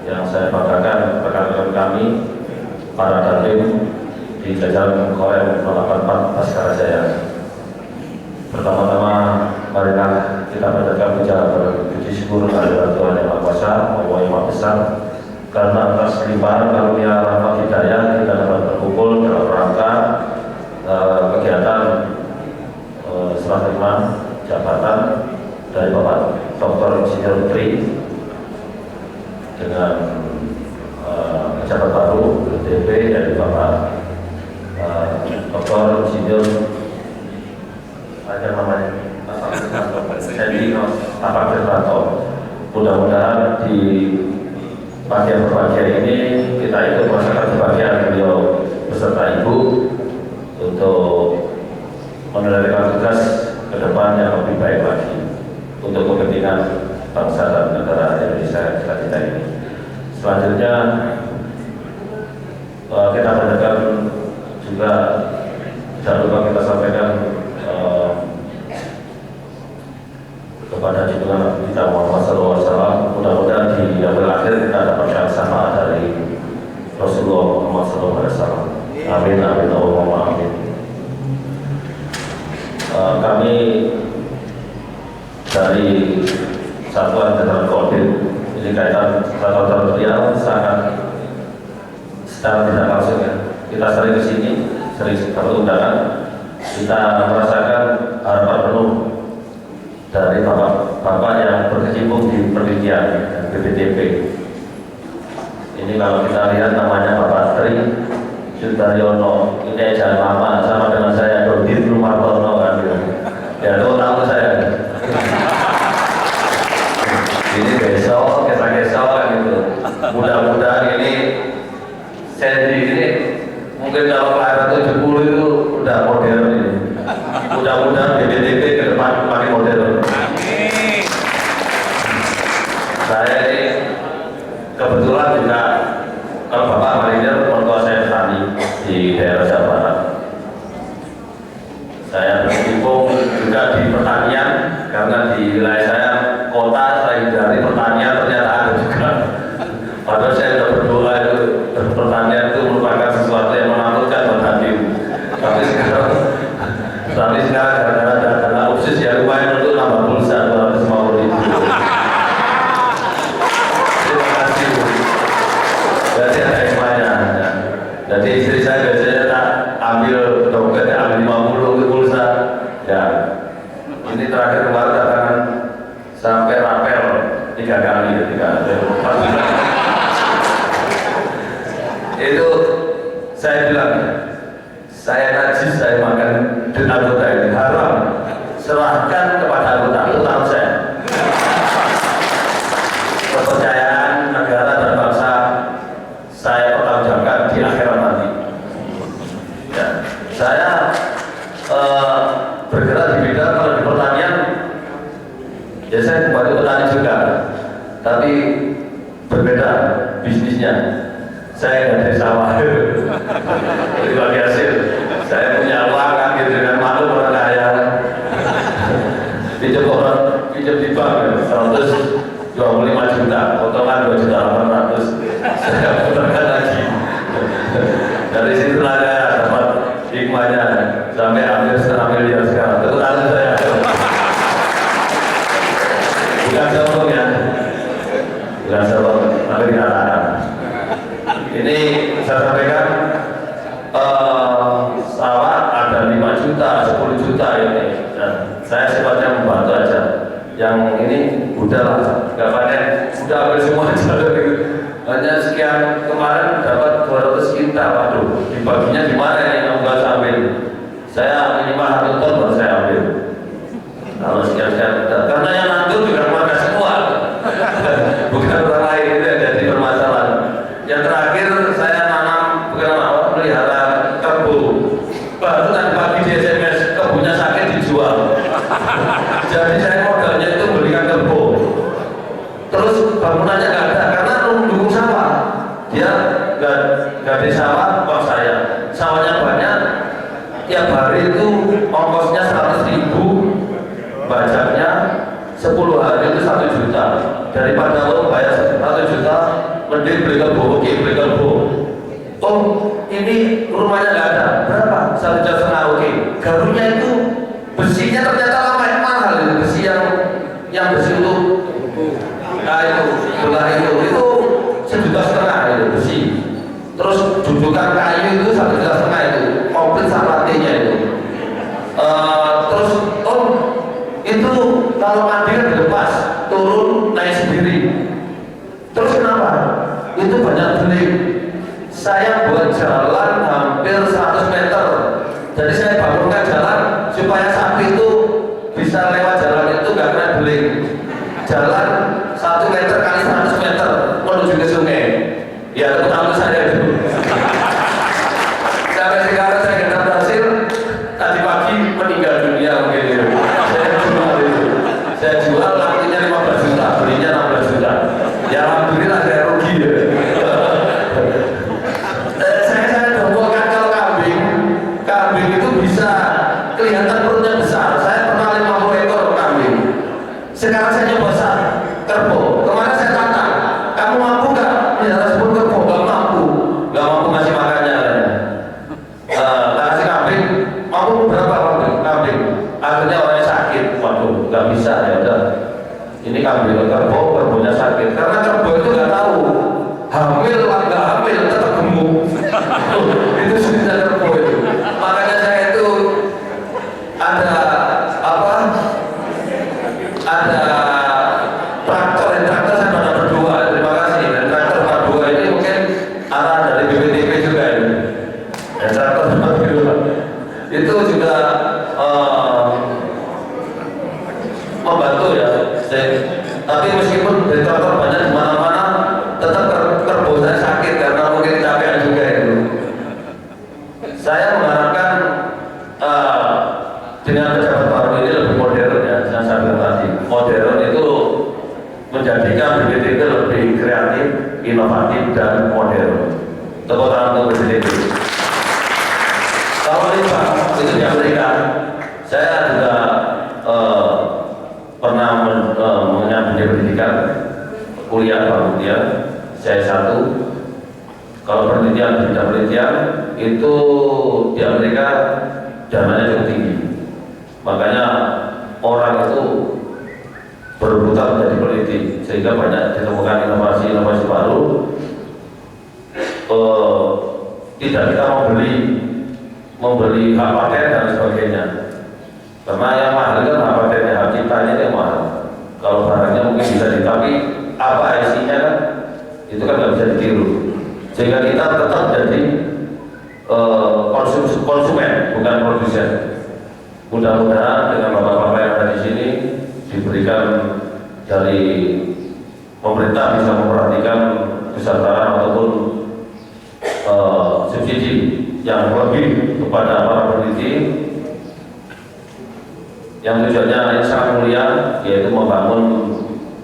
yang saya banggakan rekan-rekan kami, para dandim di jajaran Korem 084 Baskara Jaya. Pertama-tama marilah kita panjatkan puja berpuji syukur kepada Tuhan Yang Maha Kuasa, Allah Yang Maha Besar, karena atas limpahan karunia rahmat hidayah kita dapat berkumpul dalam rangka kegiatan serah terima jabatan dari Bapak Dr. Insinyur Tri dengan pejabat baru BTP dari Bapak Dr. Insinyur ada namanya Sandy Tapak Firmanto. Mudah-mudahan di bagian berbahagia ini kita ikut merasakan kebahagiaan beliau beserta Ibu untuk menunaikan tugas ke depan yang lebih baik lagi untuk kepentingan bangsa dan negara Indonesia kita ini. Selanjutnya kita panjatkan juga, jangan lupa kita sampaikan kepada junjungan kita Muhammad SAW, mudah-mudahan di akhir akhir kita dapatkan sama dari Rasulullah Muhammad SAW. Amin, amin, Allahumma amin. kami dari Satuan Jabatan Kodim ini kaitan Satuan Teritorial sangat secara tidak langsung ya. Kita sering ke sini, sering dapat undangan, kita merasakan harapan penuh dari bapak-bapak yang berkecimpung di penelitian BPTP. Ini kalau kita lihat namanya Bapak Tri Sudaryono, ini jangan lama sama dengan saya Dodit Lumartono kan gitu. Ya itu tahu saya. Ini besok, kesal-kesal kan gitu. Mudah-mudahan ini Sandy ini mungkin kalau lahir 70 itu udah modern ini. Mudah-mudahan BPTP ke depan makin modern. Saya ini kebetulan juga kalau Bapak Marinir mertua saya petani di daerah Jawa Barat. Saya berkecimpung juga di pertanian karena di wilayah saya kota saya hindari pertanian ternyata ada juga. Padahal saya sudah berdoa itu pertanian itu merupakan sesuatu yang menakutkan buat hati. Tapi sekarang karena opsis ya lumayan untuk nambah pulsa 250.000. Terima kasih Bu. Berarti ada hikmahnya. Jadi istri saya biasanya tak ambil dompet, ambil 50 untuk pulsa. Ya, ini terakhir kemarin datang sampai rapel 3 kali ketika itu saya bilang, saya najis, saya makan dengan anggota ini haram, serahkan kepada anggota, itu tahu saya. Kepercayaan negara dan bangsa saya pertanggungjawabkan di akhirat nanti. Ya, saya bergerak di bidang kalau di pertanian, ya saya kembali petani juga, tapi berbeda bisnisnya. Saya nggak dari sawah, itu bagi hasil. Saya punya uang kan gitu, dengan malu orang kaya. Pinjam di bank 125 juta, potongan 2.800.000. Saya putarkan lagi. Dari situ saya dapat hikmahnya sampai hampir 1,5 miliar sekarang. Tepuk tangan saya. Bukan sombong ya, bukan sombong, tapi kenyataan. Ini saya sampaikan sawah ada 5 juta, 10 juta ini. Dan saya sifatnya membantu aja. Yang ini udah lah, nggak panen, udah ambil semua jalur gitu. Hanya sekian kemarin dapat 200 kintal, waduh, dibaginya di mana ini yang nggak sambil? Saya minimal 1 ton baru saya ambil. Kalau sekian-sekian, karena yang nandur juga makan semua, bukan orang lain itu yang jadi permasalahan. Yang terakhir saya nanam pelihara kerbau. Baru tadi pagi di SMS kebunnya sakit dijual. Jadi saya modalnya itu belikan kerbau. Terus bangunannya nggak ada karena mendukung sawah. Dia nggak di sawah, uang saya. Sawahnya banyak. Tiap hari itu ongkosnya 100.000, bajaknya 10 hari itu 1 juta. Daripada lo bayar 1 juta, mending beli kerbau, beli kerbau. Oh, ini rumahnya nggak ada. Berapa? 1,5 juta, oke. Garunya itu besinya ternyata mahal itu, besi yang besi itu. Nah itu, belah itu 1,5 juta itu besi. Terus dudukan kayu itu 1,5 juta itu, komplit sama latihnya itu. Terus itu kalau mandi kan dilepas, turun naik sendiri. Terus kenapa? Itu banyak beling. Saya buat jalan hampir 100 meter. Jadi saya bangunkan jalan supaya sapi itu bisa lewat jalan itu nggak kena beling. Jalan 1 meter kali 100 meter menuju ke sungai. Ya tepuk tangan saya itu. Sampai sekarang saya nggak berhasil. Tadi pagi meninggal dunia mungkin. Saya jual artinya 15 juta, belinya 16 juta. Ya alhamdulillah saya rugi ya. Saya dongkolkan kalau kambing itu bisa kelihatan perutnya dari BPTP juga itu. Ya, itu juga membantu ya. Tapi meskipun ventilator banyak di mana-mana, tetap terbosnya sakit karena mungkin capean juga itu. Saya mengharapkan dengan pejabat baru ini lebih modern ya, yang saya bilang tadi. Modern itu menjadikan BPTP lebih kreatif, inovatif dan modern. Tepuk tangan untuk BPTP. Kalau ini Pak, itu di Amerika, saya juga pernah mengambil pendidikan kuliah saya satu. Kalau penelitian di bidang penelitian itu di Amerika dananya cukup tinggi, makanya orang itu berebutan menjadi peneliti sehingga banyak ditemukan inovasi-inovasi baru. Tidak kita membeli hak paten dan sebagainya, karena yang mahal kan hak patennya, hak ciptanya yang mahal. Kalau barangnya mungkin bisa tapi apa isinya kan itu kan nggak bisa ditiru, sehingga kita tetap jadi konsumen bukan produsen. Mudah-mudahan dengan bapak-bapak yang ada di sini diberikan dari pemerintah bisa memperhatikan kesertaan ataupun subsidi yang lebih kepada para peneliti yang tujuannya yang sangat mulia, yaitu membangun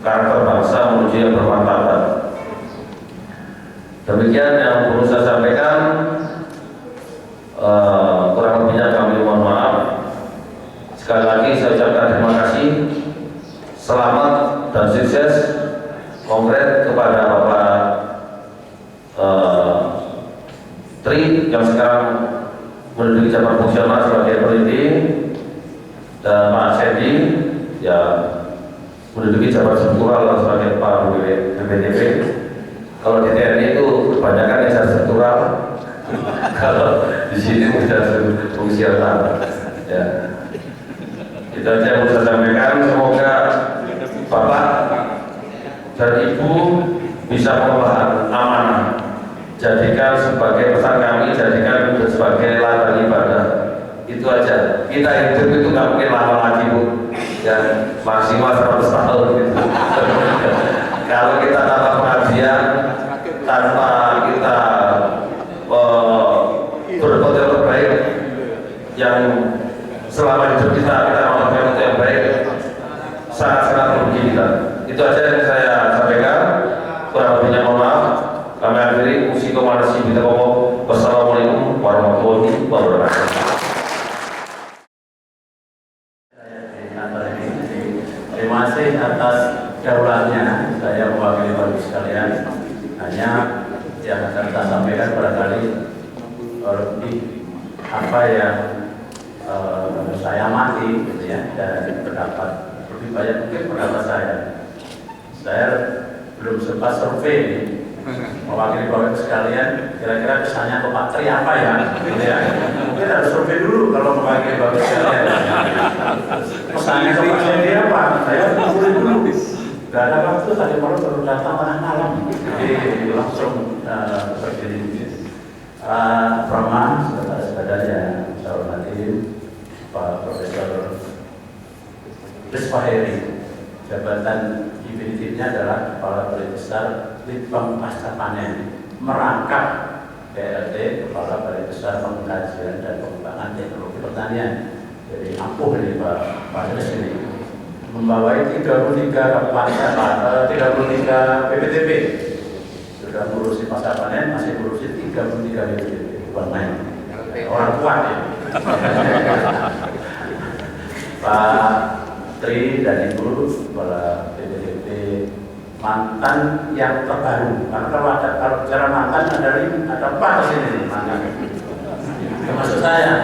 karakter bangsa menuju yang bermartabat. Demikian yang perlu saya sampaikan. Kurang lebihnya kami mohon maaf. Sekali lagi saya ucapkan terima kasih, selamat dan sukses kongres kepada Bapak Tri yang sekarang menduduki jabatan fungsional sebagai peneliti, dan Pak Sendi yang menduduki jabatan struktural sebagai Kepala BPTP. Kalau di TNI itu kebanyakan yang struktural, kalau di sini bisa fungsional. Ya. Itu aja yang bisa saya sampaikan. Semoga Bapak dan Ibu bisa mengemban amanah. Jadikan sebagai pesan kami, jadikan sebagai ladang ibadah. Itu aja. Kita hidup itu nggak mungkin lama lagi Bu, ya maksimal 100 tahun gitu. Kalau kita tanpa pengajian, tanpa kita berbuat yang terbaik, yang selama hidup kita melakukan itu yang baik, sangat-sangat merugi kita. Itu aja yang saya sampaikan. Kurang lebihnya mohon maaf. Kami akhiri Musikomanasi Bita Komo. Wassalamualaikum warahmatullahi wabarakatuh. Terima kasih atas daulatnya. Saya mewakili Bapak sekalian. Hanya yang akan saya sampaikan barangkali lebih apa yang saya amati gitu ya, dan pendapat lebih banyak mungkin pendapat saya belum sempat survei mewakili Bapak sekalian, kira-kira kesannya ke Pak Tri apa ya? Gitu ya. Mungkin harus survei dulu kalau mewakili Bapak sekalian. Kesannya ke Pak Tri apa? Saya survei dulu. Gak ada waktu tadi malam baru datang tengah malam, jadi langsung berdiri. Brahman, saudara-saudara yang saya hormati, Pak Profesor Rizwaheri, jabatan definitifnya adalah Kepala Balai Besar Litbang Pasca Panen, merangkap PLT Kepala Balai Besar Pengkajian dan Pengembangan Teknologi Pertanian. Jadi ampuh dari Pak Rizwaheri ini, membawai 33 kabupaten, 33 BPTP. Sudah ngurusi pasca panen, masih ngurusi 33 BPTP, bukan main. Orang kuat ya. Pak Tri dan Ibu Kepala BPTP mantan yang terbaru. Karena kalau bicara mantan ada 4 di sini mantan. Termasuk saya.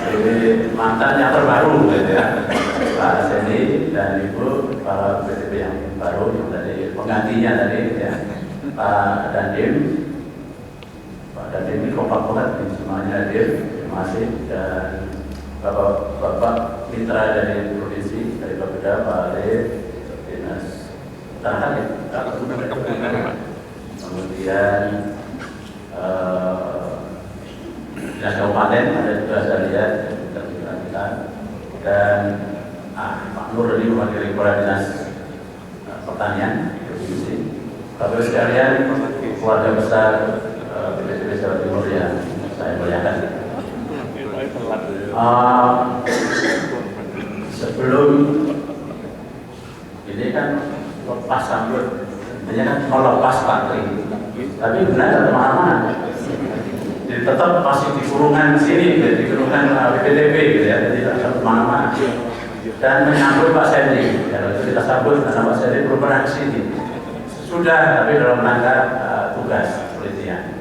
Jadi mantan yang terbaru gitu ya. Pak Sendi dan Ibu para BPTP yang baru yang tadi penggantinya tadi ya. Pak Dandim ini kompak banget semuanya hadir. Terima kasih. Dan Bapak mitra dari provinsi, dari Bapeda, Pak Ale, Dinas Pertanahan ya, kemudian dinas kabupaten ada juga saya lihat dan Pak Nur dari mewakili kepala dinas pertanian provinsi. Bapak sekalian, keluarga besar BPTB Jawa Timur yang saya muliakan. Sebelum ini kan lepas sambut, ini kan melepas patri, tapi benar ada kemana-mana. Jadi tetap masih di kurungan sini, di kurungan BPTB gitu ya, jadi tidak kemana-mana. Dan menyambut Pak Sendi, ya, kita sambut karena Pak Sendi berperan di sini. Sudah, tapi dalam rangka tugas penelitian.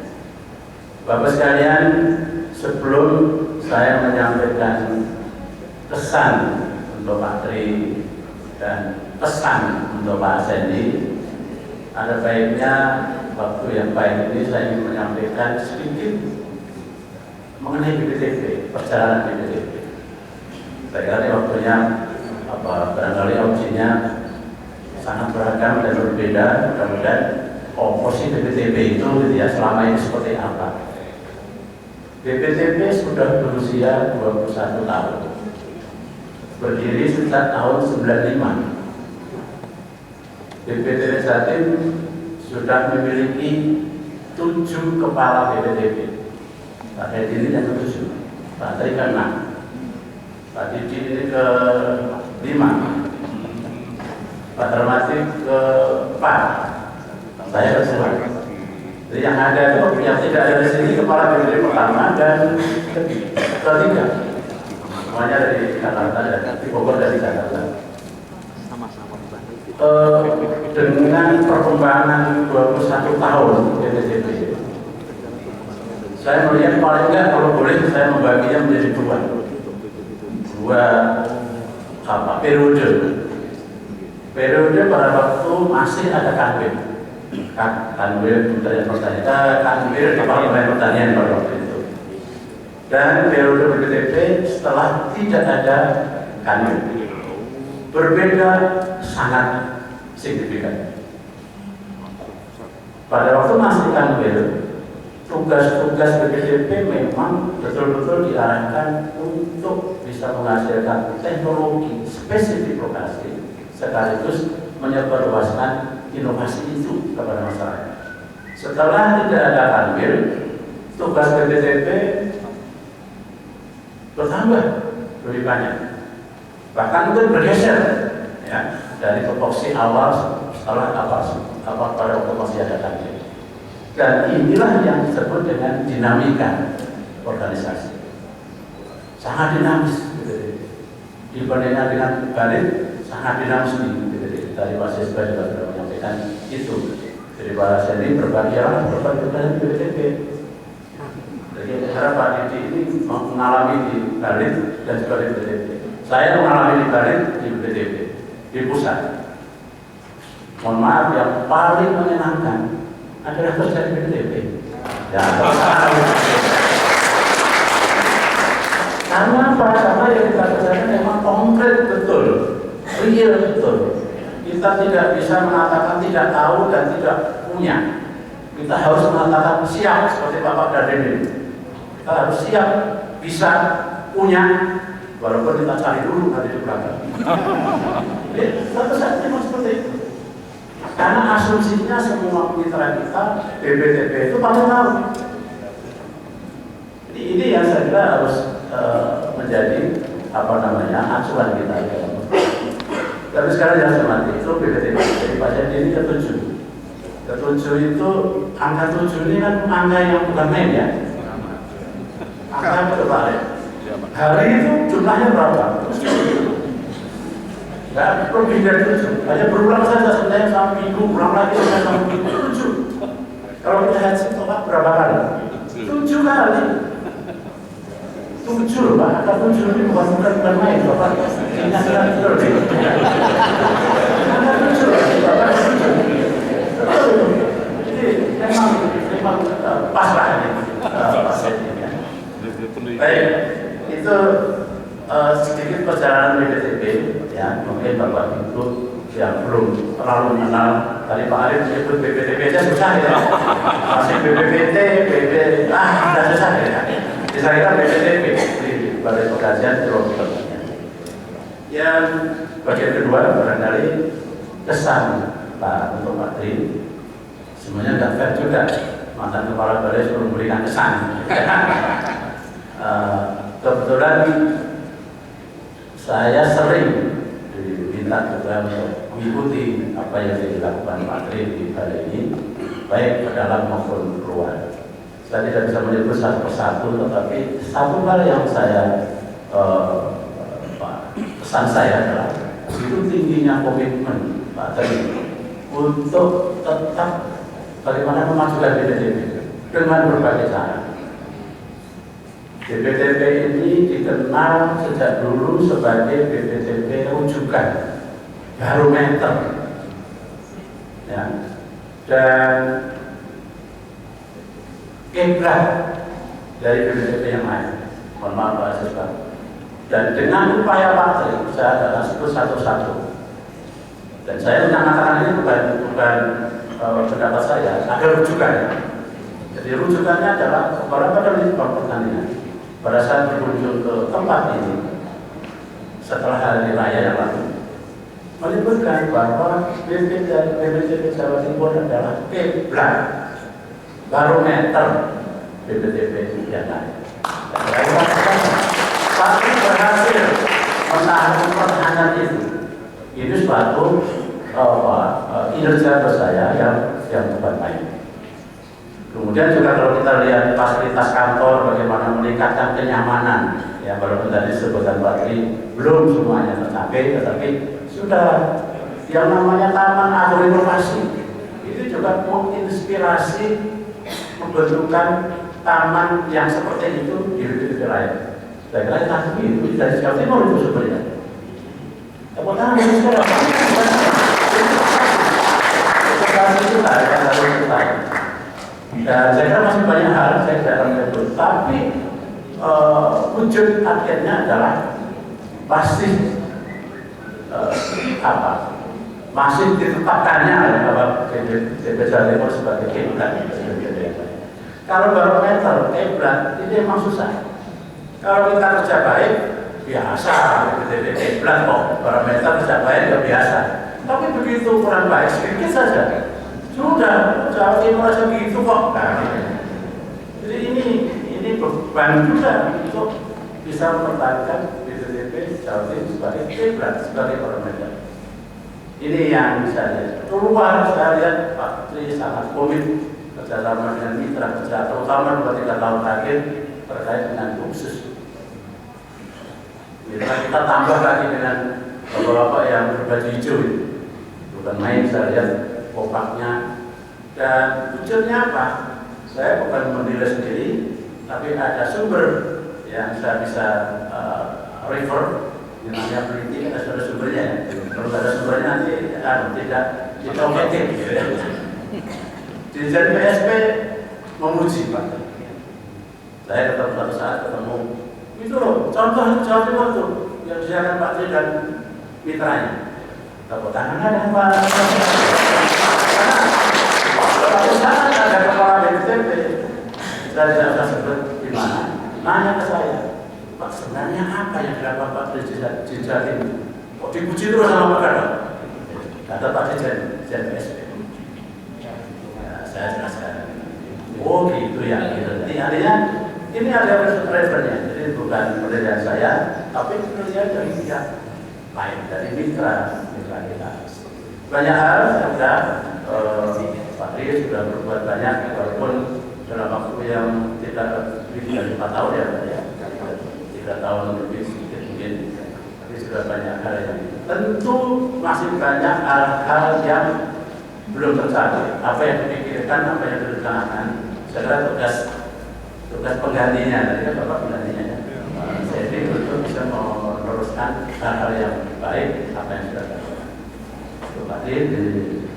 Bapak sekalian, sebelum saya menyampaikan kesan untuk Pak Tri dan pesan untuk Pak Sendi, ada baiknya waktu yang baik ini saya ingin menyampaikan sedikit mengenai BPTB, perjalanan BPTB. Saya kira waktunya barangkali opsinya sangat beragam dan berbeda. Mudah-mudahan komposisi BPTB itu gitu ya, selama ini seperti apa. BPTB sudah berusia 21 tahun, berdiri sejak tahun 95. BPTB Jatim sudah memiliki 7 kepala BPTB. Pak Hedi ini yang ke-7, Pak Tri ke-6, Pak Didi ini ke-5, Pak Darmati ke-4, saya ke-10. Jadi yang ada itu, yang tidak ada di sini kepala BPTB pertama dan ketiga, semuanya dari Jakarta dan di Bogor dari Jakarta. Dengan perkembangan 21 tahun BPTB, saya melihat paling enggak kalau boleh saya membaginya menjadi dua periode. Periode pada waktu masih ada kanwil Kementerian Pertanian, kanwil Departemen Pertanian pada waktu itu. Dan periode BPTB setelah tidak ada kanwil, berbeda sangat signifikan. Pada waktu masih kanwil, tugas-tugas BPTB memang betul-betul diarahkan untuk bisa menghasilkan teknologi spesifik lokasi sekaligus menyebarluaskan inovasi itu kepada masyarakat. Setelah tidak ada kanwil, tugas BPTB bertambah lebih banyak, bahkan mungkin bergeser ya, dari tupoksi awal setelah apa pada waktu masih ada kanwil. Dan inilah yang disebut dengan dinamika organisasi. Sangat dinamis dibandingkan dengan balik, sangat dinamis dari Pak Siswa juga sudah menyampaikan itu. Jadi Pak Sendi berbagi dengan BPTB. Jadi saya Pak Didi ini mengalami di balik dan juga di BPTB. Saya mengalami di balik di BPTB di pusat. Mohon maaf, yang paling menyenangkan adalah kerja di BPTB. Ya, karena apa yang kita kerjakan memang konkret betul, real betul. Kita tidak bisa mengatakan tidak tahu dan tidak punya. Kita harus mengatakan siap seperti Bapak Daden ini. Kita harus siap, bisa, punya, walaupun kita cari dulu nanti di belakang. Satu saat memang seperti itu. Karena asumsinya semua mitra kita BPTB itu paling tahu. Jadi ini yang saya kira harus menjadi acuan kita. Tapi sekarang jangan semati itu BPTB dari Pak Jadi ini ke-7. Ke-7 itu angka 7 ini kan angka yang bukan main ya. Angka berbalik. Hari itu jumlahnya berapa? Nah, lebih dari 7, hanya berulang saja sebenarnya sama minggu, berulang lagi sama minggu, 7. Kalau kita haji total berapa kali? 7 kali. 7 Pak, angka 7 ini bukan main, Bapak. Ingat-ingat betul. Angka 7, Bapak 7. Betul. Jadi memang pas lah ini. Baik, itu sedikit perjalanan BPTB ya, mungkin Bapak Ibu yang belum terlalu mengenal. Tadi Pak Arif menyebut BPTP aja susah ya, masih BPPT, sudah susah ya. Saya kira BPTP di Balai Pengkajian Teologi. Yang bagian kedua barangkali kesan Pak untuk Pak Tri, semuanya nggak fair juga, mantan kepala balai suruh memberikan kesan. Kebetulan saya sering diminta juga untuk mengikuti apa yang dilakukan Pak Tri di balai ini, baik dalam maupun luar. Saya tidak bisa menyebut satu persatu, tetapi satu hal yang saya pesan saya adalah itu tingginya komitmen Pak Tri untuk tetap bagaimana memajukan BPTP dengan berbagai cara. BPTP ini dikenal sejak dulu sebagai BPTP rujukan, barometer, ya, dan kiblat dari BPTP yang lain. Mohon maaf Pak Asesban. Dan dengan upaya Pak Tri, saya adalah sebut satu-satu. Dan saya menyatakan ini bukan pendapat saya, ada rujukan. Jadi rujukannya adalah kepada pertandingan. Pada saat berkunjung ke tempat ini, setelah hari raya yang lalu, menyebutkan bahwa BPTP Jawa Timur adalah kiblat, barometer BPTP yang lain. Pak Tri berhasil mempertahankan itu. Ini suatu kinerja saya yang bukan main. Kemudian juga kalau kita lihat fasilitas kantor, bagaimana meningkatkan kenyamanan, ya walaupun tadi sebutan Pak Tri belum semuanya tercapai, tetapi sudah yang namanya taman agroinovasi itu juga menginspirasi pembentukan taman yang seperti itu di BPTP lain. Saya kira kami itu dari Jawa Timur itu sebenarnya. Tepuk tangan itu sekarang. Itu yang harus kita. Dan saya kira masih banyak hal saya tidak akan menyebut, tapi wujud akhirnya adalah pasti masih ditetapkannya bahwa BPTP Jawa Timur sebagai kiblat. Kalau barometer kiblat ini memang susah. Kalau kita kerja baik biasa, BPTP kiblat kok, barometer kerja baik ya biasa. Tapi begitu kurang baik sedikit saja, sudah Jawa Timur segitu kok. Nah, jadi ini beban juga untuk bisa mempertahankan BPTP Jawa Timur sebagai kiblat, sebagai barometer. Ini yang saya lihat. Keluar saya lihat Pak Tri sangat komit kerjasama dengan mitra kerja, terutama 2-3 tahun terakhir terkait dengan khusus. Kita tambah lagi dengan bapak-bapak yang berbaju hijau, bukan main. Saya lihat kopaknya dan wujudnya apa? Saya bukan menilai sendiri, tapi ada sumber yang saya bisa refer. Ini namanya peneliti, ada sumbernya. Kalau ada sumbernya nanti tidak objektif. Jadi PSP memuji Pak. Saya ketemu satu saat ketemu itu loh, contoh Jawa Timur tuh yang disediakan Pak Tri dan mitranya. Tepuk tangan ada Pak. Karena suatu saat ada kepala BPTP, saya tidak usah sebut di mana, nanya ke saya, Pak sebenarnya apa yang dilakukan Pak Tri di Jawa Timur? Kok dipuji terus sama Pak Kadang? Kata Pak Tri PSP. Saya jelaskan. Oh gitu ya. Ini artinya ini ada referensinya. Jadi bukan penelitian saya, tapi penelitian dari pihak lain, dari mitra kita. Banyak hal yang sudah Pak Tri sudah berbuat banyak, walaupun dalam waktu yang tidak lebih dari 4 tahun ya, 3 tahun lebih sedikit mungkin, tapi sudah banyak hal yang tentu masih banyak hal-hal yang belum tercapai. Apa yang dipikirkan, apa yang direncanakan, saya kira tugas penggantinya, tadi kan Bapak penggantinya ya. Jadi untuk bisa meneruskan hal-hal yang baik, apa yang sudah terjadi. Tadi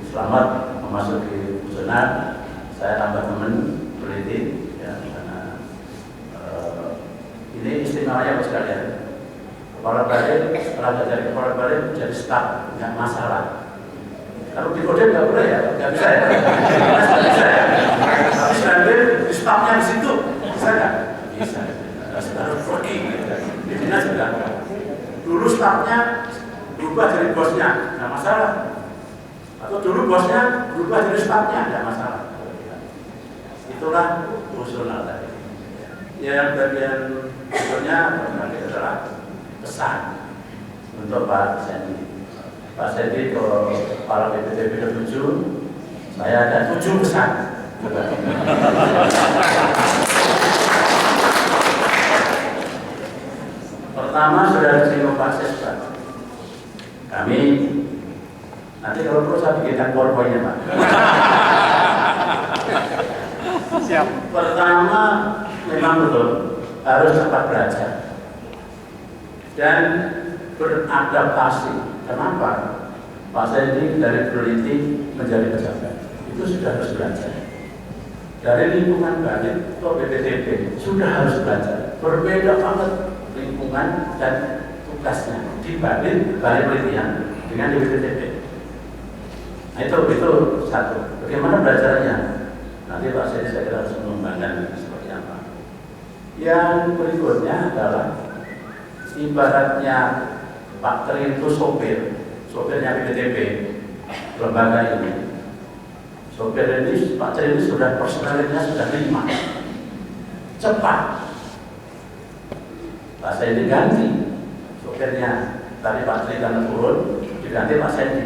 selamat memasuki Senat, saya tambah teman peneliti, ya, karena ini istimewanya sekalian. Kepala Balai, setelah jadi kepala Balai menjadi staf, tidak masalah. Kalau di kode nggak boleh ya, nggak bisa ya. Nggak bisa ya. Tapi sebenarnya di stafnya di situ bisa nggak? Bisa. Harus pergi. Di dinas juga enggak. Dulu stafnya berubah jadi bosnya, nggak masalah. Atau dulu bosnya berubah jadi stafnya, nggak masalah. Itulah fungsional tadi. Yang bagian berikutnya adalah pesan untuk Pak Sendi. Pak Sendi ke para BPTB 7, saya ada 7 pesan. Pertama sudah inovasi, Pak. Kami nanti kalau perlu saya bikinkan PowerPoint-nya, Pak. Siap. Pertama memang betul harus cepat belajar dan beradaptasi. Kenapa? Pak Sendi dari peneliti menjadi pejabat itu sudah harus belajar. Dari lingkungan Balit ke BPTB sudah harus belajar. Berbeda banget lingkungan dan tugasnya di Balit penelitian dengan di BPTB. Nah, itu satu. Bagaimana belajarnya? Nanti Pak Sendi saya kira harus mengembangkan seperti apa. Yang berikutnya adalah ibaratnya Pak Tri itu sopirnya BPTB lembaga ini. Sopir ini Pak Tri ini sudah personalnya sudah 5. Cepat. Pak Sendi ganti sopirnya. Tadi Pak Tri kan turun, diganti Pak Sendi.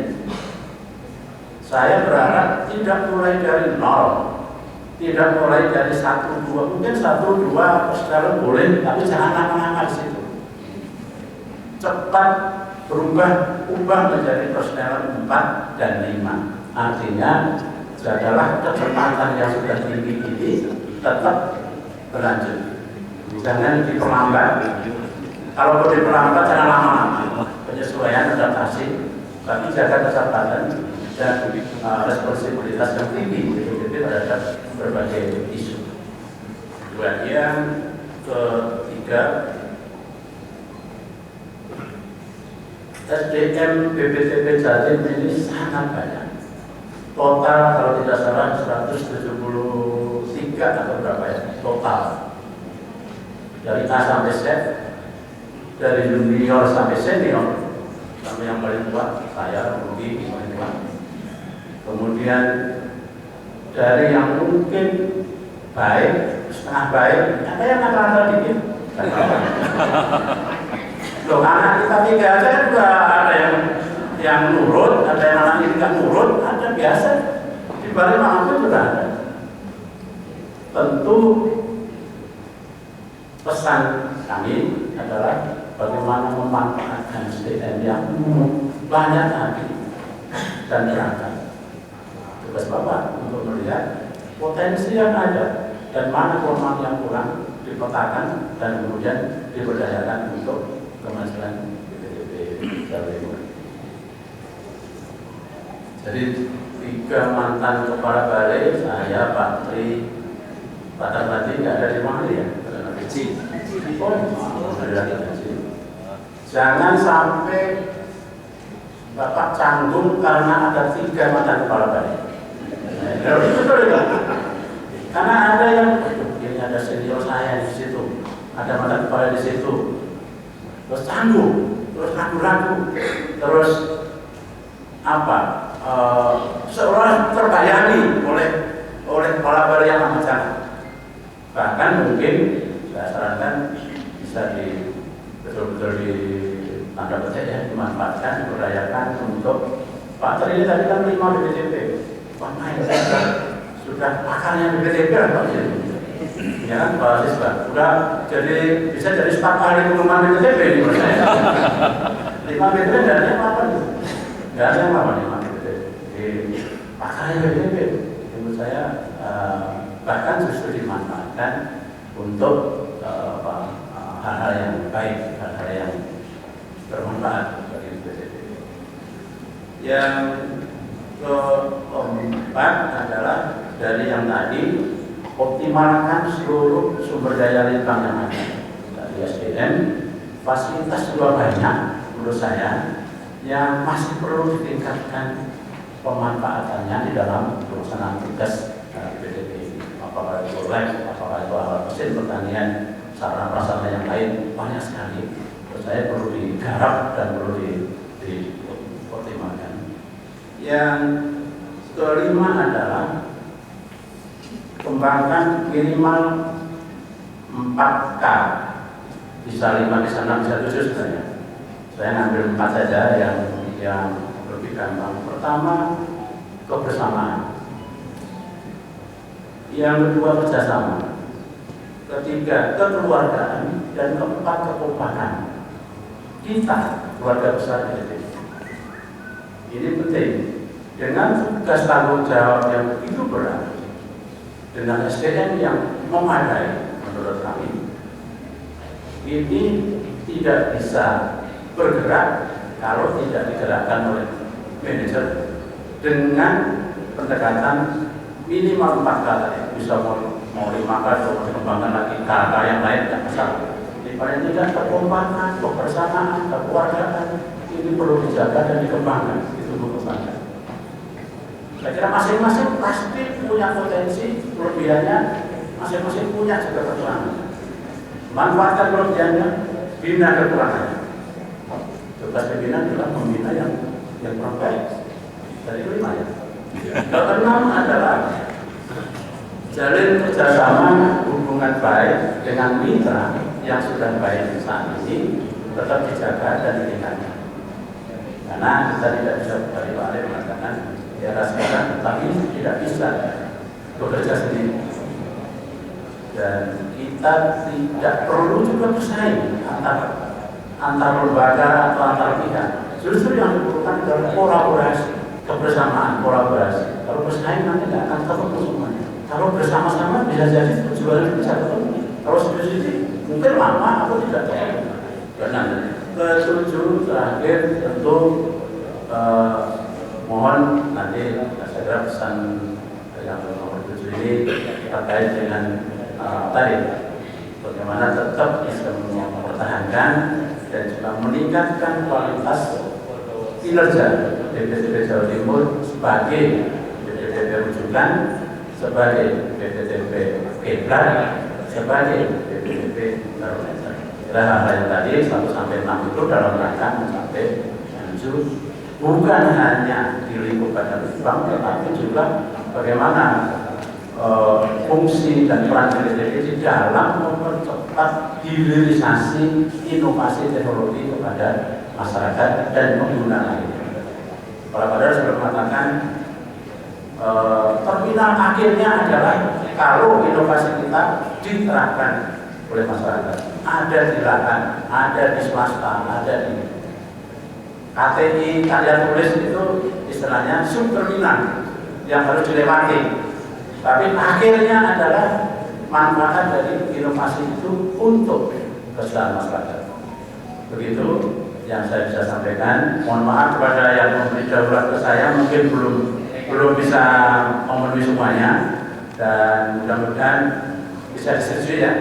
Saya berharap tidak mulai dari nol. Tidak mulai dari 1, 2, mungkin 1, 2 personal boleh, tapi jangan lama-lama di situ. Cepat ubah menjadi personal 4 dan 5. Artinya adalah kecepatan yang sudah tinggi ini tetap berlanjut. Jangan diperlambat. Kalau boleh diperlambat jangan lama-lama. Penyesuaian adaptasi, tapi jaga kecepatan dan responsibilitas yang tinggi terhadap berbagai isu. Yang ketiga, SDM BPTB Jatim ini sangat banyak. Total kalau tidak salah 173 atau berapa ya? Total. Dari A sampai Z, dari junior sampai senior, sampai yang paling tua, saya Rudy paling tua. Kemudian dari yang mungkin baik, setengah baik, ada yang nakal-nakal dikit. Loh, anak kita 3 aja kan juga ada yang nurut, ada yang anak ini tidak nurut, ada biasa. Di balik manapun juga ada. Tentu pesan kami adalah bagaimana memanfaatkan SDM yang banyak hati dan berangkat. Tugas Bapak untuk melihat potensi yang ada dan mana kelemahan yang kurang dipetakan dan kemudian diberdayakan untuk kemajuan BPTB Jawa Timur. Jadi 3 mantan kepala balai, saya, Pak Tri, Pak Tarbati nggak ada di mana ya? Kecil. Jangan sampai Bapak canggung karena ada 3 mantan kepala balai. Itu betul ya? Karena ada yang ini ada senior saya di situ, ada mantan kepala di situ, terus canggung, terus ragu-ragu, terus apa? Seolah terbayangi oleh kepala balai yang macam. Bahkan mungkin saya sarankan bisa betul-betul tanda petik ya, dimanfaatkan, diberdayakan untuk Pak Tri ini tadi kan 5 BPTB. Pak Main sudah pakarnya BPTB Pak Tri. Ya kan Pak Siswa, sudah bisa jadi staf ahli pengumuman BPTB ini menurut saya. 5 BPTB tidak ada yang apa nih? Tidak ada yang apa 5 BPTB. Pakarnya BPTB menurut saya bahkan justru dimanfaatkan untuk hal-hal yang baik, hal-hal yang bermanfaat bagi BPTB. Yang keempat adalah dari yang tadi, optimalkan seluruh sumber daya litbang yang ada. Dari SDM, fasilitas juga banyak menurut saya yang masih perlu ditingkatkan pemanfaatannya di dalam pelaksanaan tugas PDP, apakah itu lab, apakah itu alat mesin pertanian, sarana prasarana yang lain, banyak sekali. Menurut saya perlu digarap dan perlu dipertimbangkan. Yang kelima adalah kembangkan minimal 4K, bisa 5, bisa 6, bisa 7 sebenarnya. Saya ngambil 4 saja yang lebih gampang. Pertama, kebersamaan. Yang kedua, kerjasama. Ketiga, kekeluargaan. Dan keempat, kekompakan. Kita, keluarga besar PDP. Ini penting. Dengan tugas tanggung jawab yang begitu berat, dengan SDM yang memadai, menurut kami, ini tidak bisa bergerak kalau tidak digerakkan oleh manajer dengan pendekatan minimal 4 kali, bisa mau 5 kali atau dikembangkan lagi kata yang lain tidak masalah. Ini paling tidak kekompakan, kebersamaan, kekeluargaan ini perlu dijaga dan dikembangkan, itu kembangkan. Saya kira masing-masing pasti punya potensi, kelebihannya, masing-masing punya juga kekurangan. Manfaatkan kelebihannya, bina kekurangannya. Tugas pimpinan juga membina yang kurang baik. Dari kelima ya. Keenam adalah jalin kerjasama hubungan baik dengan mitra yang sudah baik saat ini tetap dijaga dan ditingkatkan. Karena kita tidak bisa balik-balik mengatakan di era sekarang, tapi tidak bisa bekerja sendiri. Dan kita tidak perlu juga bersaing antar lembaga atau antar pihak. Justru yang diperlukan adalah kolaborasi, kebersamaan, kolaborasi. Kalau bersaing nanti tidak akan ketemu semuanya. Kalau bersama-sama bisa jadi tujuan bisa ketemu. Kalau sendiri mungkin lama atau tidak ketemu. Dan ketujuh terakhir tentu mohon nanti saya kira pesan yang nomor 7 ini terkait dengan tadi bagaimana tetap bisa mempertahankan dan juga meningkatkan kualitas kinerja BPDP Jawa Timur sebagai BPDP rujukan, sebagai BPDP kiblat, sebagai BPDP barometer. Kira hal yang tadi 1 sampai 6 itu dalam rangka mencapai tujuh. Bukan hanya di lingkup badan bank, tetapi juga bagaimana fungsi dan peran BPDP di dalam mempercepat hilirisasi inovasi teknologi kepada masyarakat dan pengguna lainnya. Para padahal sudah mengatakan terminal akhirnya adalah kalau inovasi kita diterapkan oleh masyarakat, ada di lahan, ada di swasta, ada di KTI, karya tulis itu istilahnya subterminal yang harus dilewati. Tapi akhirnya adalah manfaat dari inovasi itu untuk kesejahteraan masyarakat. Begitu yang saya bisa sampaikan. Mohon maaf kepada yang memberi daulat ke saya, mungkin belum bisa memenuhi semuanya, dan mudah-mudahan bisa disetujui ya.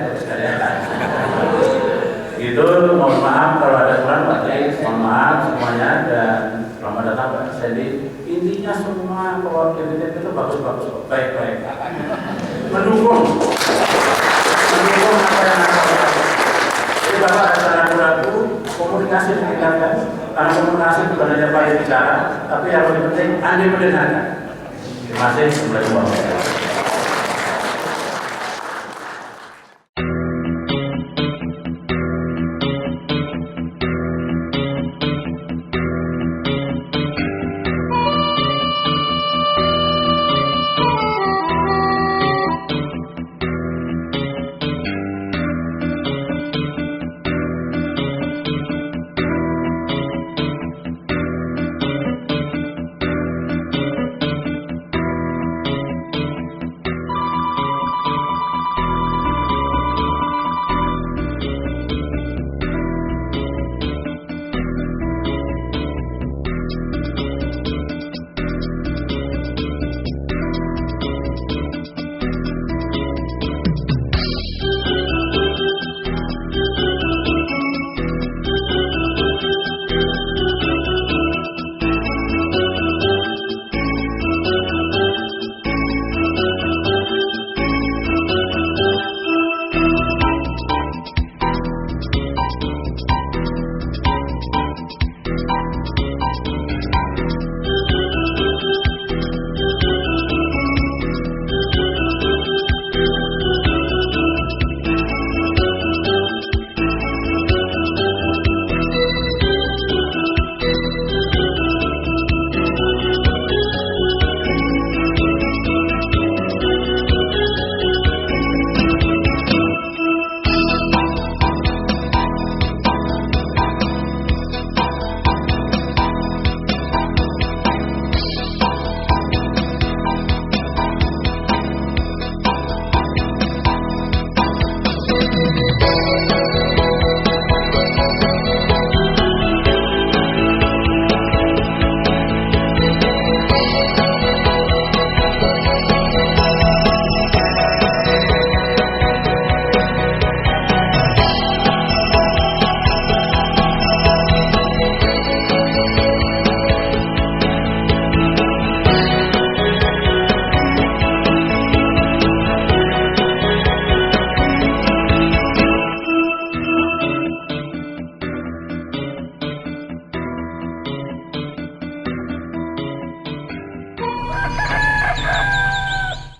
Itu mohon maaf kalau ada kurang Pak Tri, mohon maaf semuanya, dan selamat datang Pak Sandy. Intinya semua kalau BPDP itu bagus-bagus, baik-baik, mendukung apa yang ada. Jadi Bapak ada ragu-ragu, komunikasi ditingkatkan, karena komunikasi bukan hanya baik bicara, tapi yang lebih penting andi mendengarkan. Terima kasih.